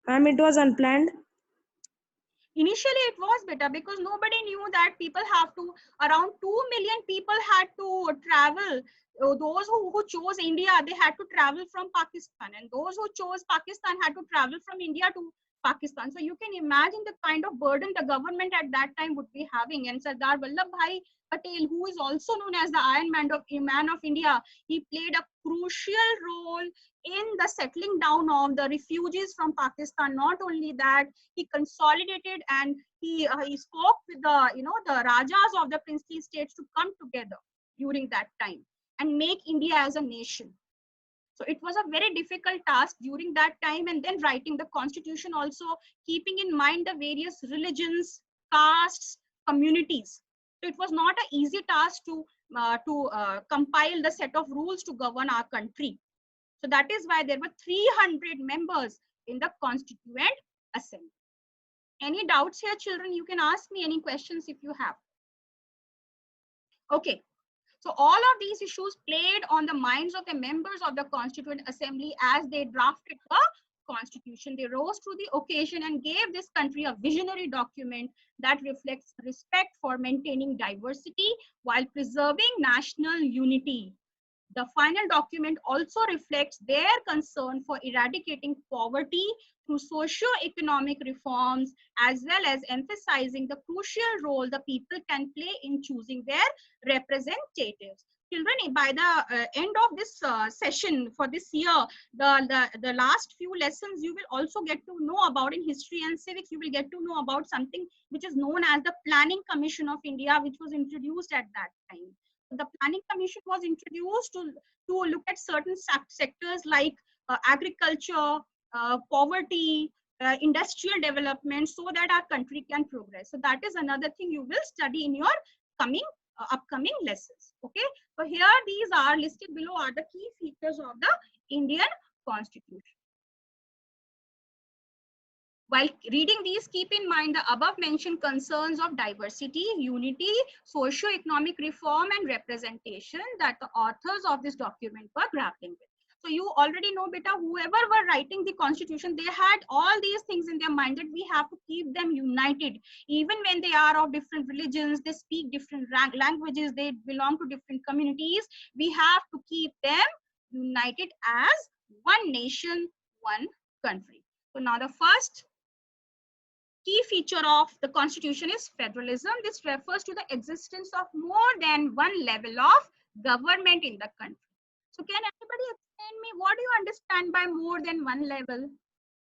Ma'am, it was unplanned. Initially, it was better because nobody knew that people have to, around 2 million people had to travel. Those who chose India, they had to travel from Pakistan, and those who chose Pakistan had to travel from India to Pakistan. So you can imagine the kind of burden the government at that time would be having. And Sardar Vallabhbhai Patel, who is also known as the Iron Man of India, he played a crucial role in the settling down of the refugees from Pakistan. Not only that, he consolidated and he spoke with the rajas of the princely states to come together during that time and make India as a nation. So it was a very difficult task during that time, and then writing the constitution also, keeping in mind the various religions, castes, communities. So it was not an easy task to compile the set of rules to govern our country. So that is why there were 300 members in the Constituent Assembly. Any doubts here, children? You can ask me any questions if you have. Okay. So all of these issues played on the minds of the members of the Constituent Assembly as they drafted the Constitution. They rose to the occasion and gave this country a visionary document that reflects respect for maintaining diversity while preserving national unity. The final document also reflects their concern for eradicating poverty through socio-economic reforms, as well as emphasizing the crucial role the people can play in choosing their representatives. Children, by the end of this session for this year, the last few lessons you will also get to know about in history and civics. You will get to know about something which is known as the Planning Commission of India, which was introduced at that time. The Planning Commission was introduced to look at certain sectors like agriculture, poverty, industrial development, so that our country can progress. So that is another thing you will study in your upcoming lessons. Okay. So here these are listed below are the key features of the Indian Constitution. While reading these, keep in mind the above mentioned concerns of diversity, unity, socio-economic reform, and representation that the authors of this document were grappling with. So you already know, beta, whoever were writing the constitution, they had all these things in their mind that we have to keep them united. Even when they are of different religions, they speak different languages, they belong to different communities, we have to keep them united as one nation, one country. So now the first key feature of the constitution is federalism. This refers to the existence of more than one level of government in the country. So can anybody explain me what do you understand by more than one level?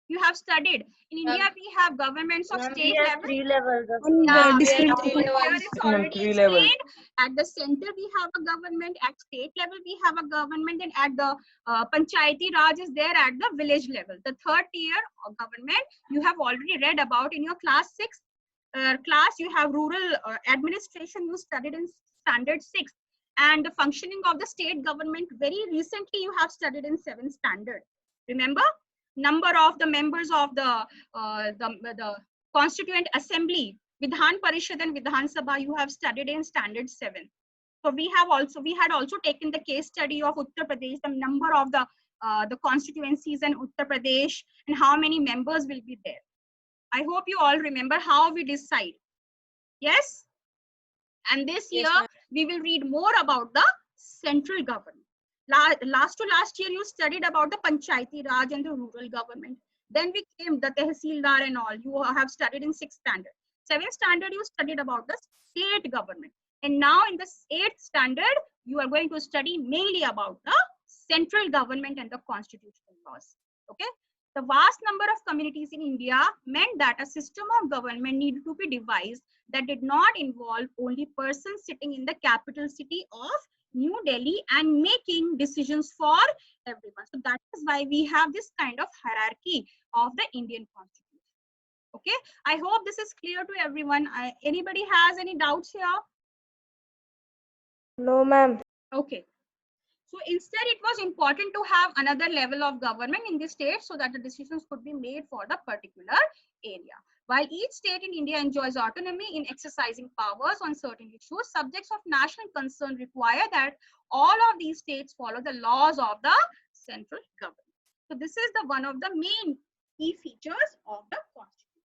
You have studied. In India, we have governments of state level. 3 levels of Yeah, we district have 3 here levels. it's already explained. At the center, we have a government. At state level, we have a government. And at the Panchayati Raj is there at the village level. The third tier of government, you have already read about in your class 6 class. You have rural administration. You studied in standard 6. And the functioning of the state government, very recently you have studied in 7th standard. Remember? Number of the members of the Constituent Assembly, Vidhan Parishad and Vidhan Sabha, you have studied in standard 7. So we had also taken the case study of Uttar Pradesh, the number of the constituencies in Uttar Pradesh and how many members will be there. I hope you all remember how we decide. Yes? And this year, we will read more about the central government. Last year, you studied about the Panchayati Raj and the rural government. Then we came the Tehsildar and all. You have studied in 6th standard. 7th standard, you studied about the state government. And now in the 8th standard, you are going to study mainly about the central government and the constitutional laws. Okay. The vast number of communities in India meant that a system of government needed to be devised that did not involve only persons sitting in the capital city of New Delhi and making decisions for everyone. So that is why we have this kind of hierarchy of the Indian Constitution. Okay, I hope this is clear to everyone. Anybody has any doubts here? No, ma'am. Okay. So instead, it was important to have another level of government in the state so that the decisions could be made for the particular area. While each state in India enjoys autonomy in exercising powers on certain issues, subjects of national concern require that all of these states follow the laws of the central government. So this is the one of the main key features of the constitution.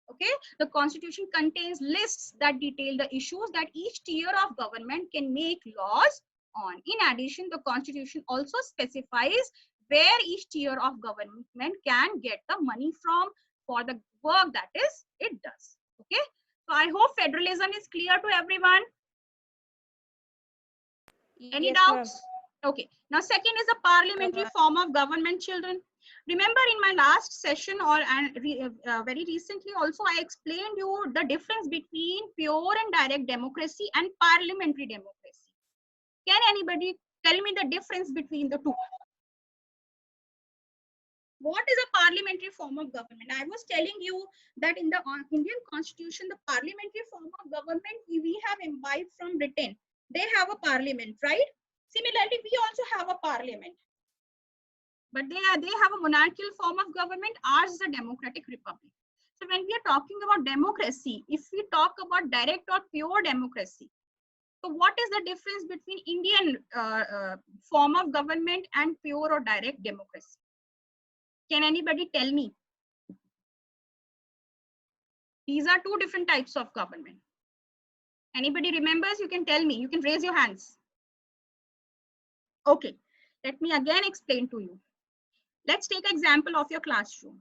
Okay, the constitution contains lists that detail the issues that each tier of government can make laws on. In addition, the constitution also specifies where each tier of government can get the money from for the work that is it does. Okay, so I hope federalism is clear to everyone. Any Yes, doubts? Okay, now second is a parliamentary form of government, children. Remember in my last session very recently also I explained you the difference between pure and direct democracy and parliamentary democracy. Can anybody tell me the difference between the two? What is a parliamentary form of government? I was telling you that in the Indian constitution, the parliamentary form of government we have imbibed from Britain. They have a parliament, right? Similarly, we also have a parliament. But they have a monarchical form of government. Ours is a democratic republic. So when we are talking about democracy, if we talk about direct or pure democracy, so what is the difference between Indian form of government and pure or direct democracy? Can anybody tell me? These are two different types of government. Anybody remembers? You can tell me. You can raise your hands. Okay, let me again explain to you. Let's take an example of your classroom.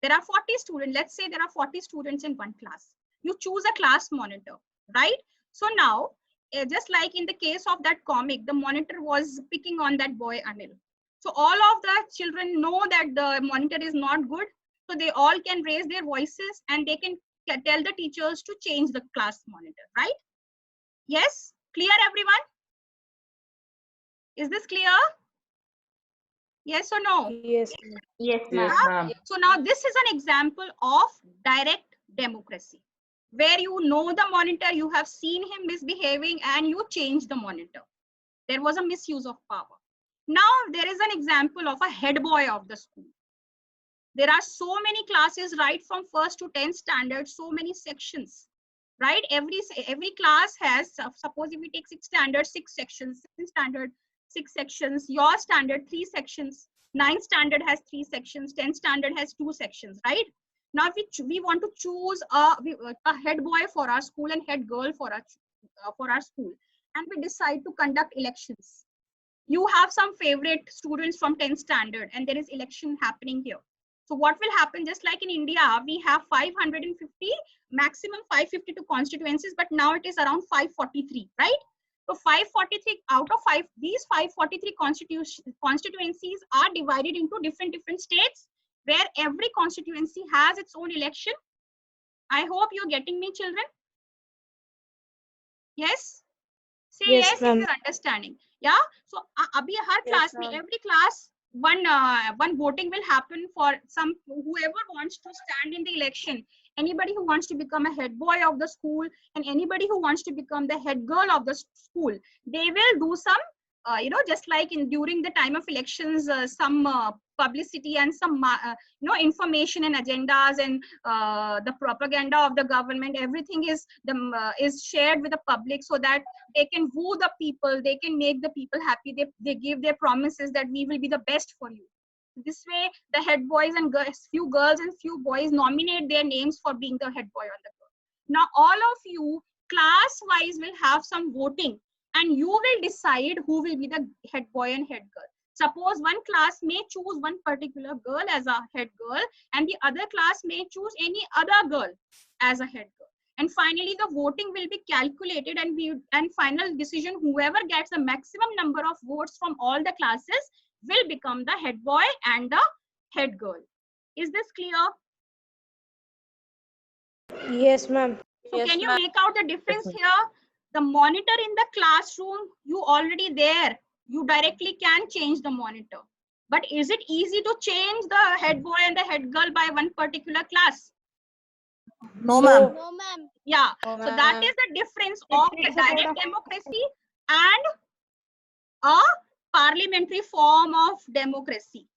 There are 40 students. Let's say there are 40 students in one class. You choose a class monitor, right? So now, just like in the case of that comic, the monitor was picking on that boy Anil. So all of the children know that the monitor is not good. So they all can raise their voices and they can tell the teachers to change the class monitor, right? Yes? Clear, everyone? Is this clear? Yes or no? Yes. Yes, ma'am. So now this is an example of direct democracy, where you know the monitor, you have seen him misbehaving and you change the monitor. There was a misuse of power. Now there is an example of a head boy of the school. There are so many classes right from 1st to 10th standard, so many sections, right? Every class has, suppose if we take 6th standard, 6 sections, 7th standard, 6 sections, your standard 3 sections, 9th standard has 3 sections, 10th standard has 2 sections, right? Now we want to choose a head boy for our school and head girl for our school, and we decide to conduct elections. You have some favorite students from 10th standard and there is election happening here. So what will happen, just like in India, we have 550, maximum 552 constituencies, but now it is around 543, right? So 543 out of these 543 constituencies are divided into different states where every constituency has its own election. I hope you're getting me, children. Yes? Say yes if you're understanding. Yeah. So abhi har class mein, every class one voting will happen for whoever wants to stand in the election. Anybody who wants to become a head boy of the school and anybody who wants to become the head girl of the school, they will do some just like during the time of elections, some publicity and some information and agendas and the propaganda of the government, everything is shared with the public so that they can woo the people, they can make the people happy, they give their promises that we will be the best for you. This way the head boys and few girls and few boys nominate their names for being the head boy on the girl. Now all of you class wise will have some voting and you will decide who will be the head boy and head girl. Suppose one class may choose one particular girl as a head girl and the other class may choose any other girl as a head girl. And finally the voting will be calculated and final decision, whoever gets the maximum number of votes from all the classes will become the head boy and the head girl. Is this clear? Yes, ma'am. So Yes, can you ma'am. make out the difference here? The monitor in the classroom, you already there. You directly can change the monitor. But is it easy to change the head boy and the head girl by one particular class? No, ma'am. No, ma'am. Yeah. No, So that ma'am. is the difference of the direct democracy and a parliamentary form of democracy.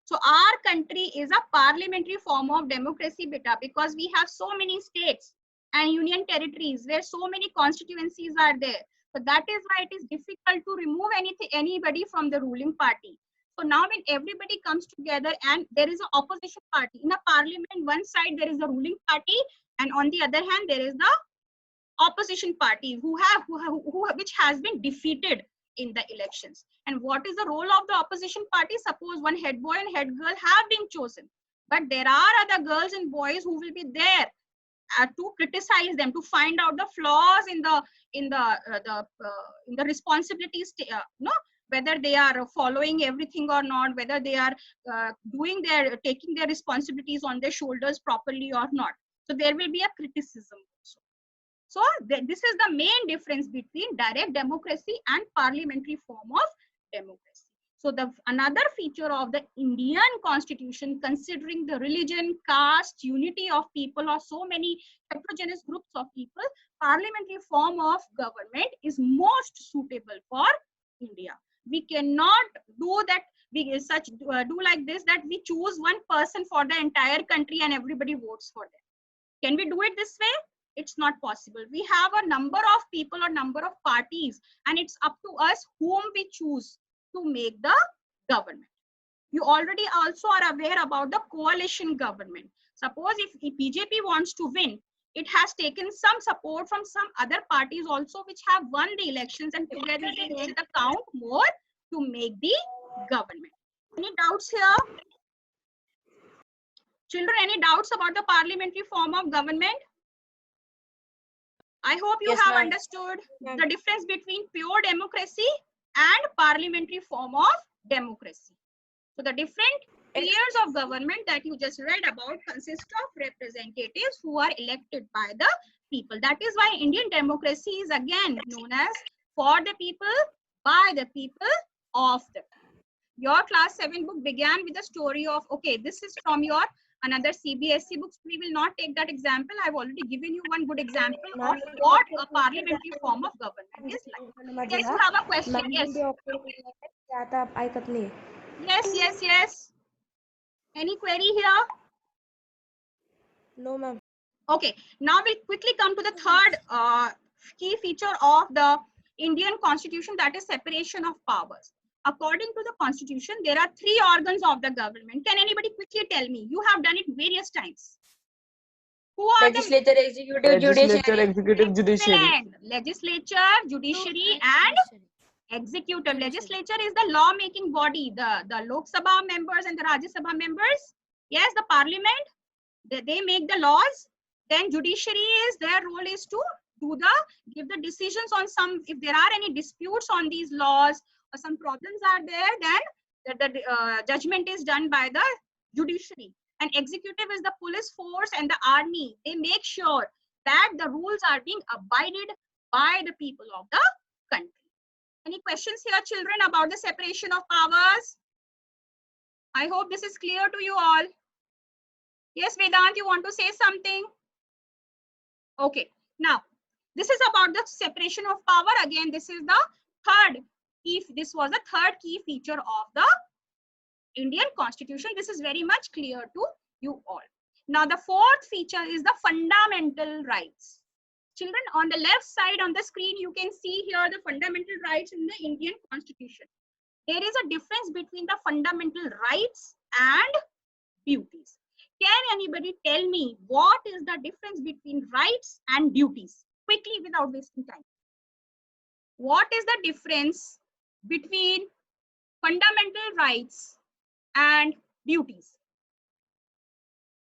So our country is a parliamentary form of democracy, beta, because we have so many states and union territories where so many constituencies are there. So that is why it is difficult to remove anybody from the ruling party. So now when everybody comes together and there is an opposition party in a parliament, one side there is a ruling party, and on the other hand there is the opposition party which has been defeated in the elections. And what is the role of the opposition party? Suppose one head boy and head girl have been chosen, but there are other girls and boys who will be there to criticize them, to find out the flaws in the responsibilities, whether they are following everything or not, whether they are taking their responsibilities on their shoulders properly or not. So there will be a criticism also. So this is the main difference between direct democracy and parliamentary form of democracy. So another feature of the Indian constitution, considering the religion, caste, unity of people, or so many heterogeneous groups of people, parliamentary form of government is most suitable for India. We cannot do that. We do like this, that we choose one person for the entire country and everybody votes for them. Can we do it this way? It's not possible. We have a number of people or number of parties, and it's up to us whom we choose to make the government. You already also are aware about the coalition government. Suppose if BJP wants to win, it has taken some support from some other parties also which have won the elections, and together they take the count more to make the government. Any doubts here? Children, any doubts about the parliamentary form of government? I hope you have understood the difference between pure democracy and parliamentary form of democracy. So the different tiers of government that you just read about consist of representatives who are elected by the people. That is why Indian democracy is again known as for the people, by the people, of the people. Your class 7 book began with the story of, okay, this is from your another CBSE books. We will not take that example. I've already given you one good example of what a parliamentary form of government is like. Yes, you have a question. Yes. Yes. Any query here? No, ma'am. Okay, now we'll quickly come to the third key feature of the Indian constitution, that is separation of powers. According to the constitution, there are 3 organs of the government. Can anybody quickly tell me? You have done it various times. Who are legislature, executive, judiciary. Legislature, judiciary, and executive. Legislature is the law making body, the Lok Sabha members and the Rajya Sabha members. Yes, the parliament, they make the laws. Then judiciary is, their role is to give the decisions on some, if there are any disputes on these laws or some problems are there, then the judgment is done by the judiciary. And executive is the police force and the army. They make sure that the rules are being abided by the people of the country. Any questions here, children, about the separation of powers? I hope this is clear to you all. Yes, Vedant, you want to say something? Okay, now this is about the separation of power. Again, this is the third key. This was the third key feature of the Indian constitution. This is very much clear to you all. Now, the fourth feature is the fundamental rights. Children, on the left side on the screen, you can see here the fundamental rights in the Indian constitution. There is a difference between the fundamental rights and duties. Can anybody tell me what is the difference between rights and duties? Quickly, without wasting time. What is the difference between fundamental rights and duties?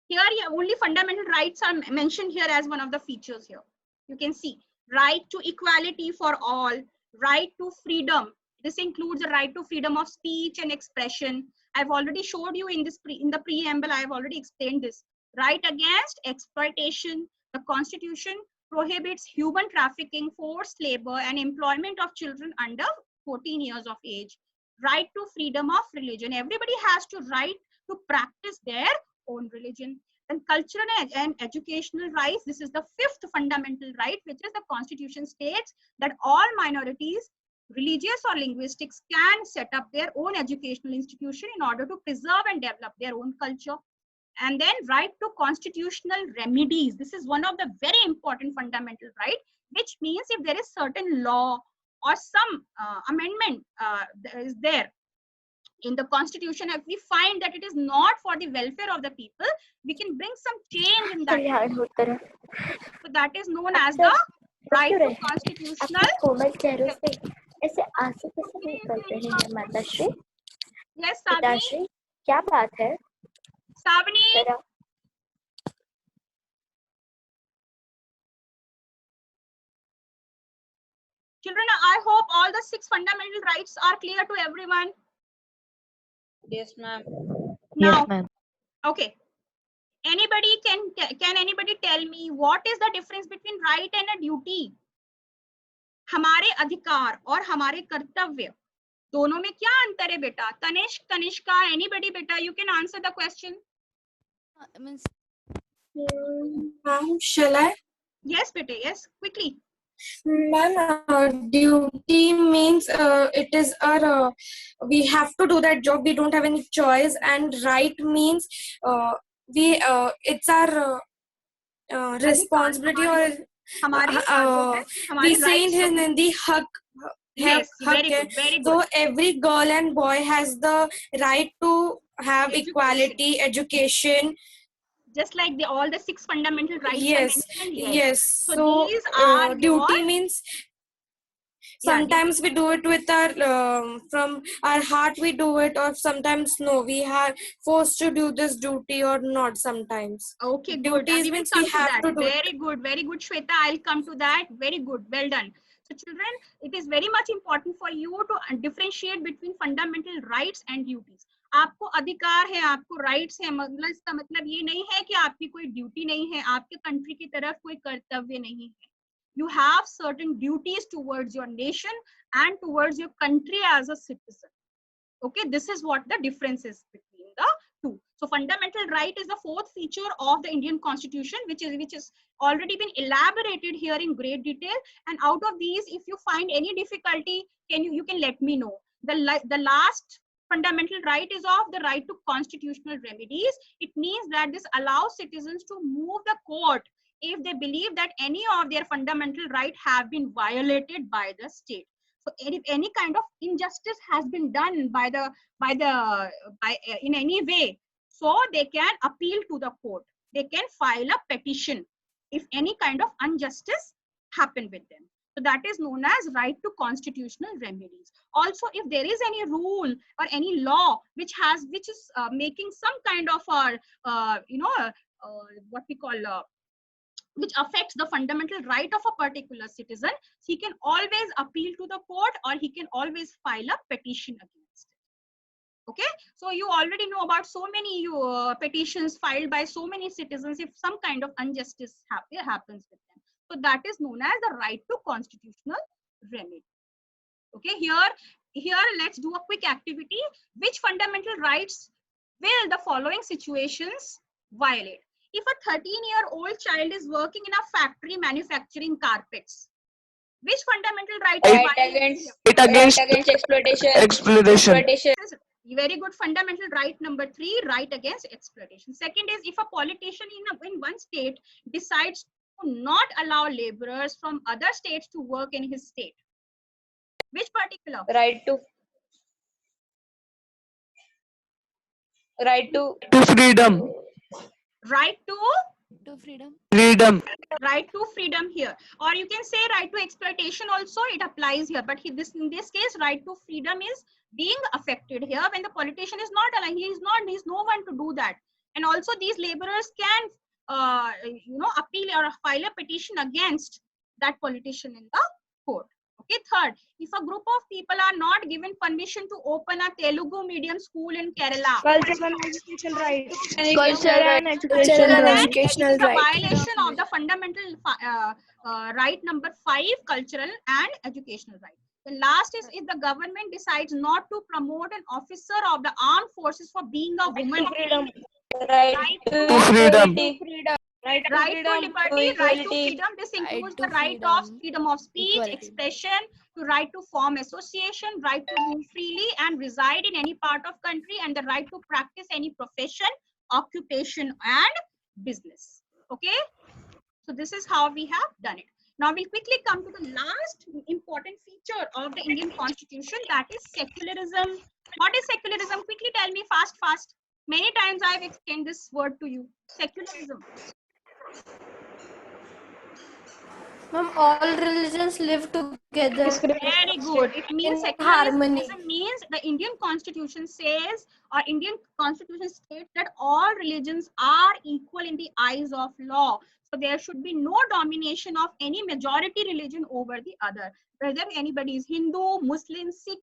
Here, only fundamental rights are mentioned here as one of the features here. You can see right to equality for all, right to freedom. This includes the right to freedom of speech and expression. I've already showed you in the preamble. I've already explained this. Right against exploitation. The constitution prohibits human trafficking, forced labor, and employment of children under 14 years of age. Right to freedom of religion. Everybody has to right to practice their own religion. And cultural and educational rights. This is the fifth fundamental right, which is the constitution states that all minorities religious or linguistics can set up their own educational institution in order to preserve and develop their own culture. And then right to constitutional remedies. This is one of the very important fundamental right, which means if there is certain law or some amendment is there in the constitution, if we find that it is not for the welfare of the people, we can bring some change in that. So that is known as the right to constitutional. ऐसे आंसू कैसे निकलते हैं माताश्री? Yes, Savni. पिताश्री, क्या बात है? Savni. जरा Children, I hope all the 6 fundamental rights are clear to everyone. Yes, ma'am. Now, Yes, ma'am. okay. Anybody can anybody tell me what is the difference between right and a duty? हमारे अधिकार और हमारे कर्तव्य दोनों में क्या अंतर है बेटा? तनिष्क, तनिष्का, anybody बेटा, you can answer the question. Means Ma'am, shall I? Yes beta, yes, quickly. Ma'am, duty means it is our we have to do that job. We don't have any choice. And right means we it's our responsibility or we say in Hindi hak. Yes, hak very hai. good, very good. So every girl and boy has the right to have equality, education. Just like all the 6 fundamental rights. Yes, yes. So these are duty means sometimes we do it with our from our heart we do it, or sometimes no, we are forced to do this duty or not sometimes. Okay, good. Duties means we have to do very good, very good, Shweta. I'll come to that. Very good, well done. So children, it is very much important for you to differentiate between fundamental rights and duties. आपको अधिकार है, आपको rights है, मतलब इसका मतलब ये नहीं है कि आपकी कोई ड्यूटी नहीं है, आपके कंट्री की तरफ कोई कर्तव्य नहीं है. You have certain duties towards your nation and towards your country as a citizen. Okay, this is what the difference is between the two. So fundamental right is the 4th feature of the Indian Constitution, which is already been elaborated here in great detail. And out of these, if you find any difficulty, you can let me know. The last fundamental right is of the right to constitutional remedies. It means that this allows citizens to move the court if they believe that any of their fundamental rights have been violated by the state. So if any kind of injustice has been done in any way, so they can appeal to the court. They can file a petition if any kind of injustice happened with them. So that is known as right to constitutional remedies. Also, if there is any rule or any law which is making some kind of what we call which affects the fundamental right of a particular citizen, he can always appeal to the court or he can always file a petition against it. Okay, so you already know about so many petitions filed by so many citizens if some kind of injustice happens with them. So that is known as the right to constitutional remedy. Okay, here let's do a quick activity. Which fundamental rights will the following situations violate? If a 13-year-old child is working in a factory manufacturing carpets, which fundamental right is against exploitation. Very good. Fundamental right number 3, right against exploitation. Second is if a politician in one state decides to not allow laborers from other states to work in his state. Which particular? Right to freedom. Right to freedom. Right to freedom here, or you can say right to exploitation also, it applies here, but in this case right to freedom is being affected here when the politician is not allowing. He's no one to do that. And also these laborers can appeal or file a petition against that politician in the court. Okay, third, if a group of people are not given permission to open a Telugu medium school in Kerala, Cultural and educational right. Educational right. Violation of the fundamental right number 5, cultural and educational right. The last is if the government decides not to promote an officer of the armed forces for being a woman. Right to freedom. Right to liberty, right to freedom. This includes the right of freedom of speech, expression, to right to form association, right to move freely and reside in any part of country, and the right to practice any profession, occupation and business. Okay, so this is how we have done it. Now we'll quickly come to the last important feature of the Indian Constitution, that is secularism. What is secularism? Quickly tell me, fast. Many times I've explained this word to you. Secularism. Ma'am, all religions live together Very good. It means in harmony. secularism means the Indian Constitution says, or Indian Constitution states, that all religions are equal in the eyes of law. So there should be no domination of any majority religion over the other. Whether anybody is Hindu, Muslim, Sikh,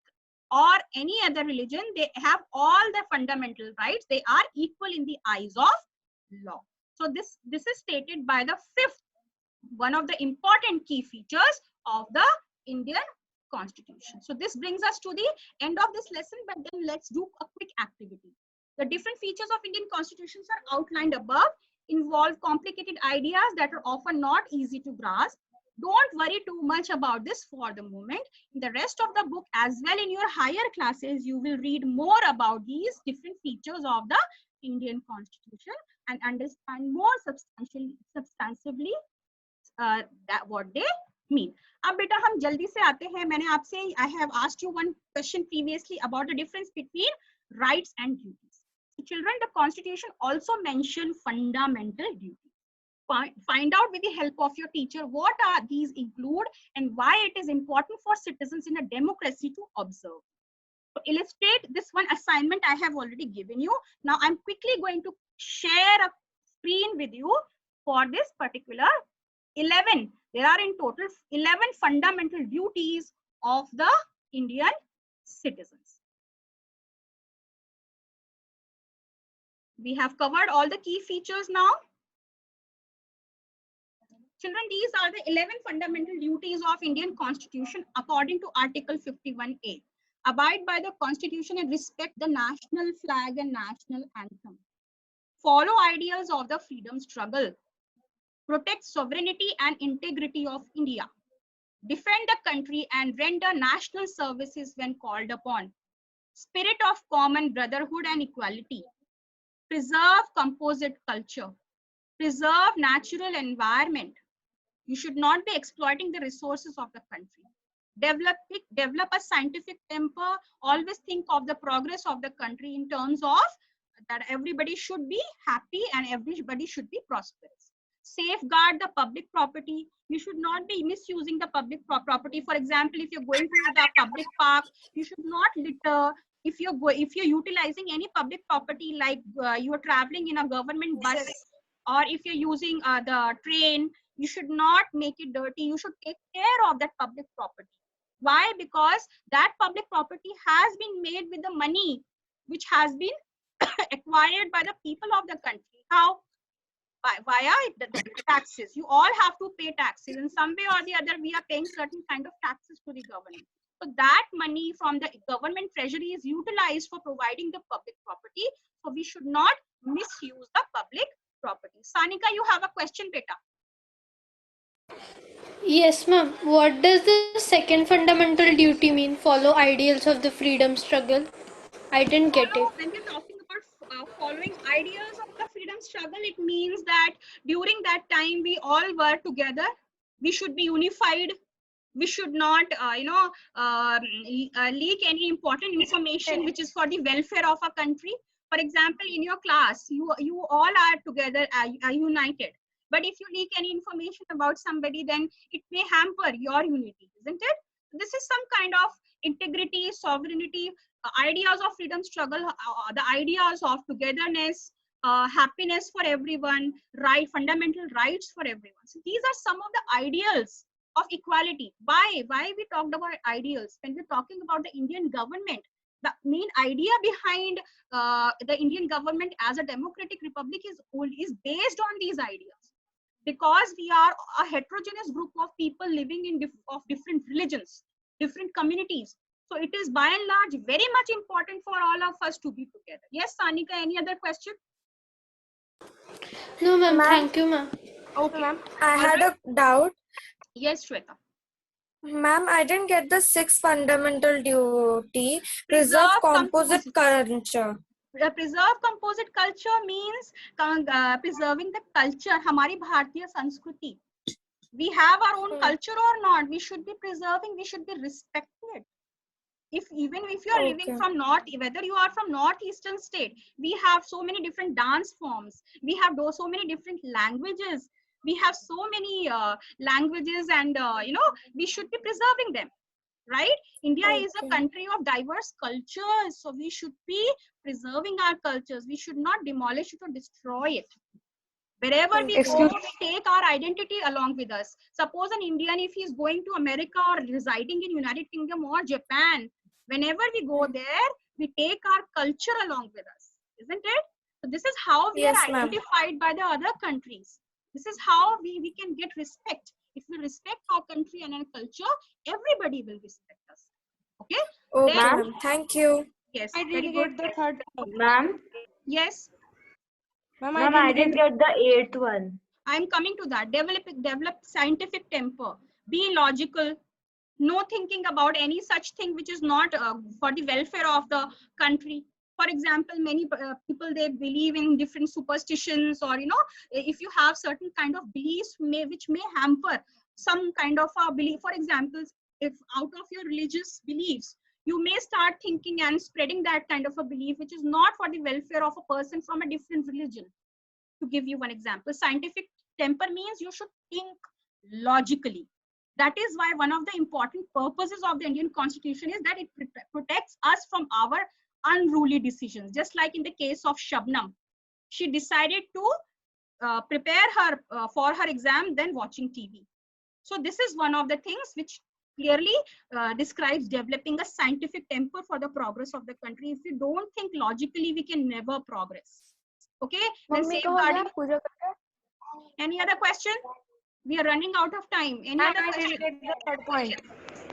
or any other religion, they have all the fundamental rights. They are equal in the eyes of law. So this is stated by the fifth, one of the important key features of the Indian Constitution. So this brings us to the end of this lesson, but then let's do a quick activity. The different features of Indian Constitutions are outlined above, involve complicated ideas that are often not easy to grasp. Don't worry too much about this for the moment. In the rest of the book, as well in your higher classes, you will read more about these different features of the Indian Constitution and understand more substantively that what they mean. अब बेटा हम जल्दी से आते हैं. मैंने आपसे I have asked you one question previously about the difference between rights and duties. So children, the Constitution also mention fundamental duties. Find out with the help of your teacher what are these include and why it is important for citizens in a democracy to observe. To illustrate this one assignment I have already given you. Now I'm quickly going to share a screen with you for this particular 11. There are in total 11 fundamental duties of the Indian citizens. We have covered all the key features now. Children, these are the 11 fundamental duties of Indian Constitution according to Article 51A. Abide by the Constitution and respect the national flag and national anthem. Follow ideals of the freedom struggle. Protect sovereignty and integrity of India. Defend the country and render national services when called upon. Spirit of common brotherhood and equality. Preserve composite culture. Preserve natural environment. You should not be exploiting the resources of the country. Develop a scientific temper. Always think of the progress of the country in terms of that everybody should be happy and everybody should be prosperous. Safeguard the public property. You should not be misusing the public property. For example, if you're going to the public park, you should not litter. If you're utilizing any public property, like you are traveling in a government bus, or if you're using the train, you should not make it dirty. You should take care of that public property. Why? Because that public property has been made with the money which has been acquired by the people of the country. How? Via the taxes. You all have to pay taxes. In some way or the other, we are paying certain kind of taxes to the government. So that money from the government treasury is utilized for providing the public property. So we should not misuse the public property. Sanika, you have a question, beta. Yes, ma'am. What does the second fundamental duty mean? Follow ideals of the freedom struggle. I didn't get it. When we're talking about following ideas of the freedom struggle, it means that during that time we all were together. We should be unified. We should not, leak any important information which is for the welfare of a country. For example, in your class, you all are together, are united. But if you leak any information about somebody, then it may hamper your unity, isn't it? This is some kind of integrity, sovereignty, ideas of freedom struggle, the ideas of togetherness, happiness for everyone, fundamental rights for everyone. So these are some of the ideals of equality. Why we talked about ideals? When we're talking about the Indian government, the main idea behind the Indian government as a democratic republic is based on these ideas. Because we are a heterogeneous group of people living in different religions, different communities. So it is by and large very much important for all of us to be together. Yes, Sanika, any other question? No, ma'am. Thank you, ma'am. Okay, ma'am. I had a doubt. Yes, Shweta. Ma'am, I didn't get the sixth fundamental duty. Preserve composite culture. Preserve composite culture means preserving the culture. हमारी भारतीय संस्कृति. We have our own culture or not, we should be preserving, we should be respecting it. Even if you are living from whether you are from northeastern state, we have so many different dance forms, we have so many different languages, we have so many languages, and we should be preserving them, right? India is a country of diverse cultures, so we should be preserving our cultures. We should not demolish it or destroy it. Wherever we go, we take our identity along with us. Suppose an Indian, if he's going to America or residing in United Kingdom or Japan, whenever we go there, we take our culture along with us, isn't it? So this is how we are identified by the other countries. This is how we can get respect. If we respect our country and our culture, everybody will respect us. Okay? Okay, ma'am. Thank you. Yes. I didn't get the third one. Ma'am. Yes. Ma'am, I didn't get the eighth one. I'm coming to that. Develop scientific temper. Be logical. No thinking about any such thing which is not for the welfare of the country. For example, many people, they believe in different superstitions, or if you have certain kind of beliefs which may hamper some kind of a belief. For example, if out of your religious beliefs, you may start thinking and spreading that kind of a belief which is not for the welfare of a person from a different religion. To give you one example, scientific temper means you should think logically. That is why one of the important purposes of the Indian Constitution is that it protects us from our unruly decisions. Just like in the case of Shabnam, she decided to prepare her for her exam than watching TV. So this is one of the things which clearly describes developing a scientific temper for the progress of the country. If we don't think logically, we can never progress. Okay, then safeguarding. Any other question? We are running out of time. Any other question? I didn't get the third point.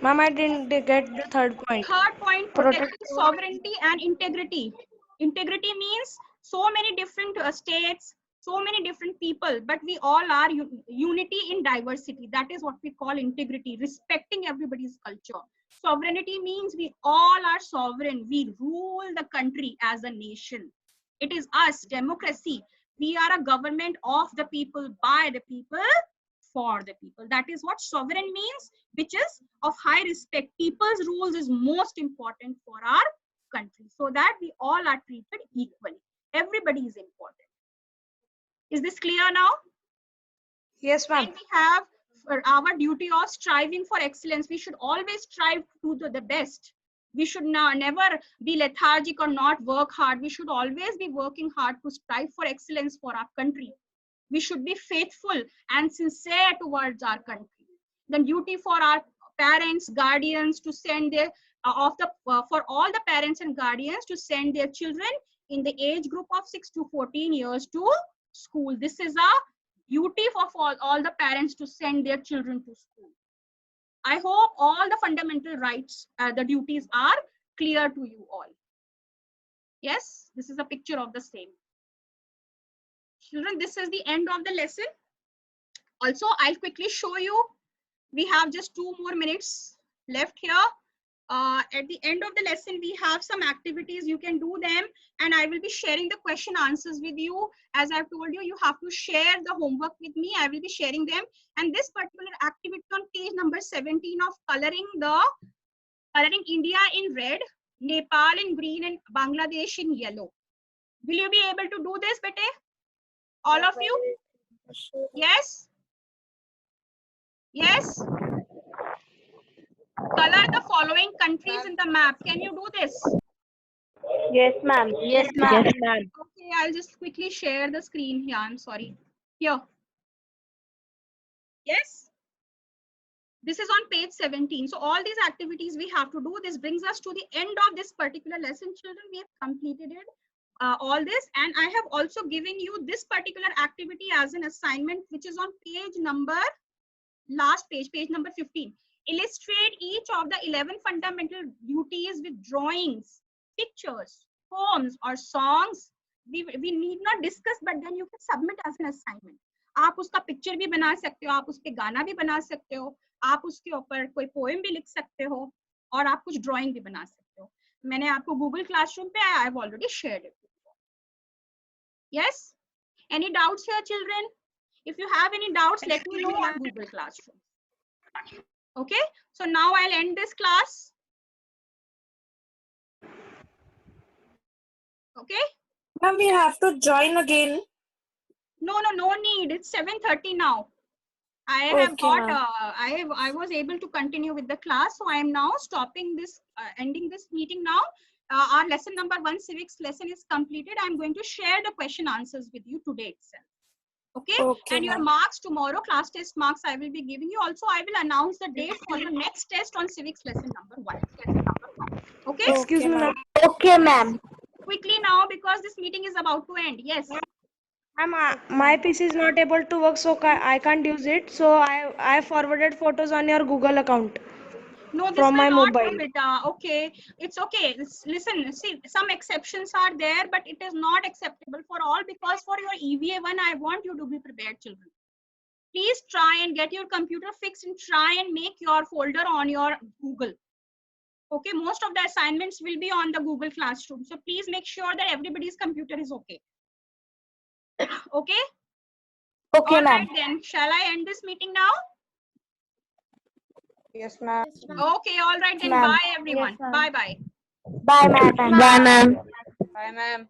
Ma'am, I didn't get the third point. Third point, protecting sovereignty and integrity. Integrity means so many different states, so many different people, but we all are unity in diversity. That is what we call integrity, respecting everybody's culture. Sovereignty means we all are sovereign. We rule the country as a nation. It is us, democracy. We are a government of the people, by the people, for the people. That is what sovereign means, which is of high respect. People's rules is most important for our country, so that we all are treated equally. Everybody is important. Is this clear now? Yes, ma'am. We have our duty of striving for excellence. We should always strive to do the best. We should never be lethargic or not work hard. We should always be working hard to strive for excellence for our country. We should be faithful and sincere towards our country. The duty for our parents, guardians to send their for all the parents and guardians to send their children in the age group of 6 to 14 years to school. This is a duty of all the parents to send their children to school. I hope all the fundamental rights, the duties are clear to you all. Yes, this is a picture of the same. Children, this is the end of the lesson. Also, I'll quickly show you. We have just 2 more minutes left here. At the end of the lesson, we have some activities. You can do them, and I will be sharing the question answers with you. As I've told you, you have to share the homework with me. I will be sharing them. And this particular activity on page number 17 of coloring India in red, Nepal in green, and Bangladesh in yellow. Will you be able to do this, bete? All of you? Yes? Yes? Color the following countries in the map. Can you do this? Yes, ma'am. Yes, ma'am. Yes, ma'am. Okay, I'll just quickly share the screen here. I'm sorry. Here. Yes? This is on page 17. So all these activities we have to do. This brings us to the end of this particular lesson, children. We have completed it. All this, and I have also given you this particular activity as an assignment, which is on page number, last page number 15. Illustrate each of the 11 fundamental duties with drawings, pictures, poems, or songs. We need not discuss, but then you can submit as an assignment. आप उसका picture भी बना सकते हो, आप उस पे गाना भी बना सकते हो, आप उसके ऊपर कोई पोएम भी लिख सकते हो, और आप कुछ ड्राइंग भी बना सकते हो. मैंने आपको गूगल क्लासरूम पे I have already shared it. Yes? Any doubts here, children? If you have any doubts, let me know on Google Classroom. Okay, so now I'll end this class. Okay? Ma'am, we have to join again. No need. It's 7:30 now. I have got. I was able to continue with the class, so I am now stopping this, ending this meeting now. Our lesson number 1 civics lesson is completed. I'm going to share the question answers with you today itself. Okay, and your marks tomorrow, class test marks, I will be giving you. Also, I will announce the date for your next test on civics lesson number 1. Okay. Excuse me, ma'am. Okay, ma'am. Quickly now, because this meeting is about to end. Yes. Ma'am, my PC is not able to work, so I can't use it. So I forwarded photos on your Google account. No, this from will my not mobile. do, beta. Okay, it's okay. Listen, see, some exceptions are there, but it is not acceptable for all, because for your EVA1, I want you to be prepared, children. Please try and get your computer fixed and try and make your folder on your Google. Okay, most of the assignments will be on the Google Classroom. So please make sure that everybody's computer is okay. Okay? Okay, All ma'am. right then, shall I end this meeting now? Yes, ma'am. Okay, all right then. Ma'am. Bye everyone. Yes, ma'am. Bye bye. Bye, ma'am. Bye, ma'am. Bye, ma'am.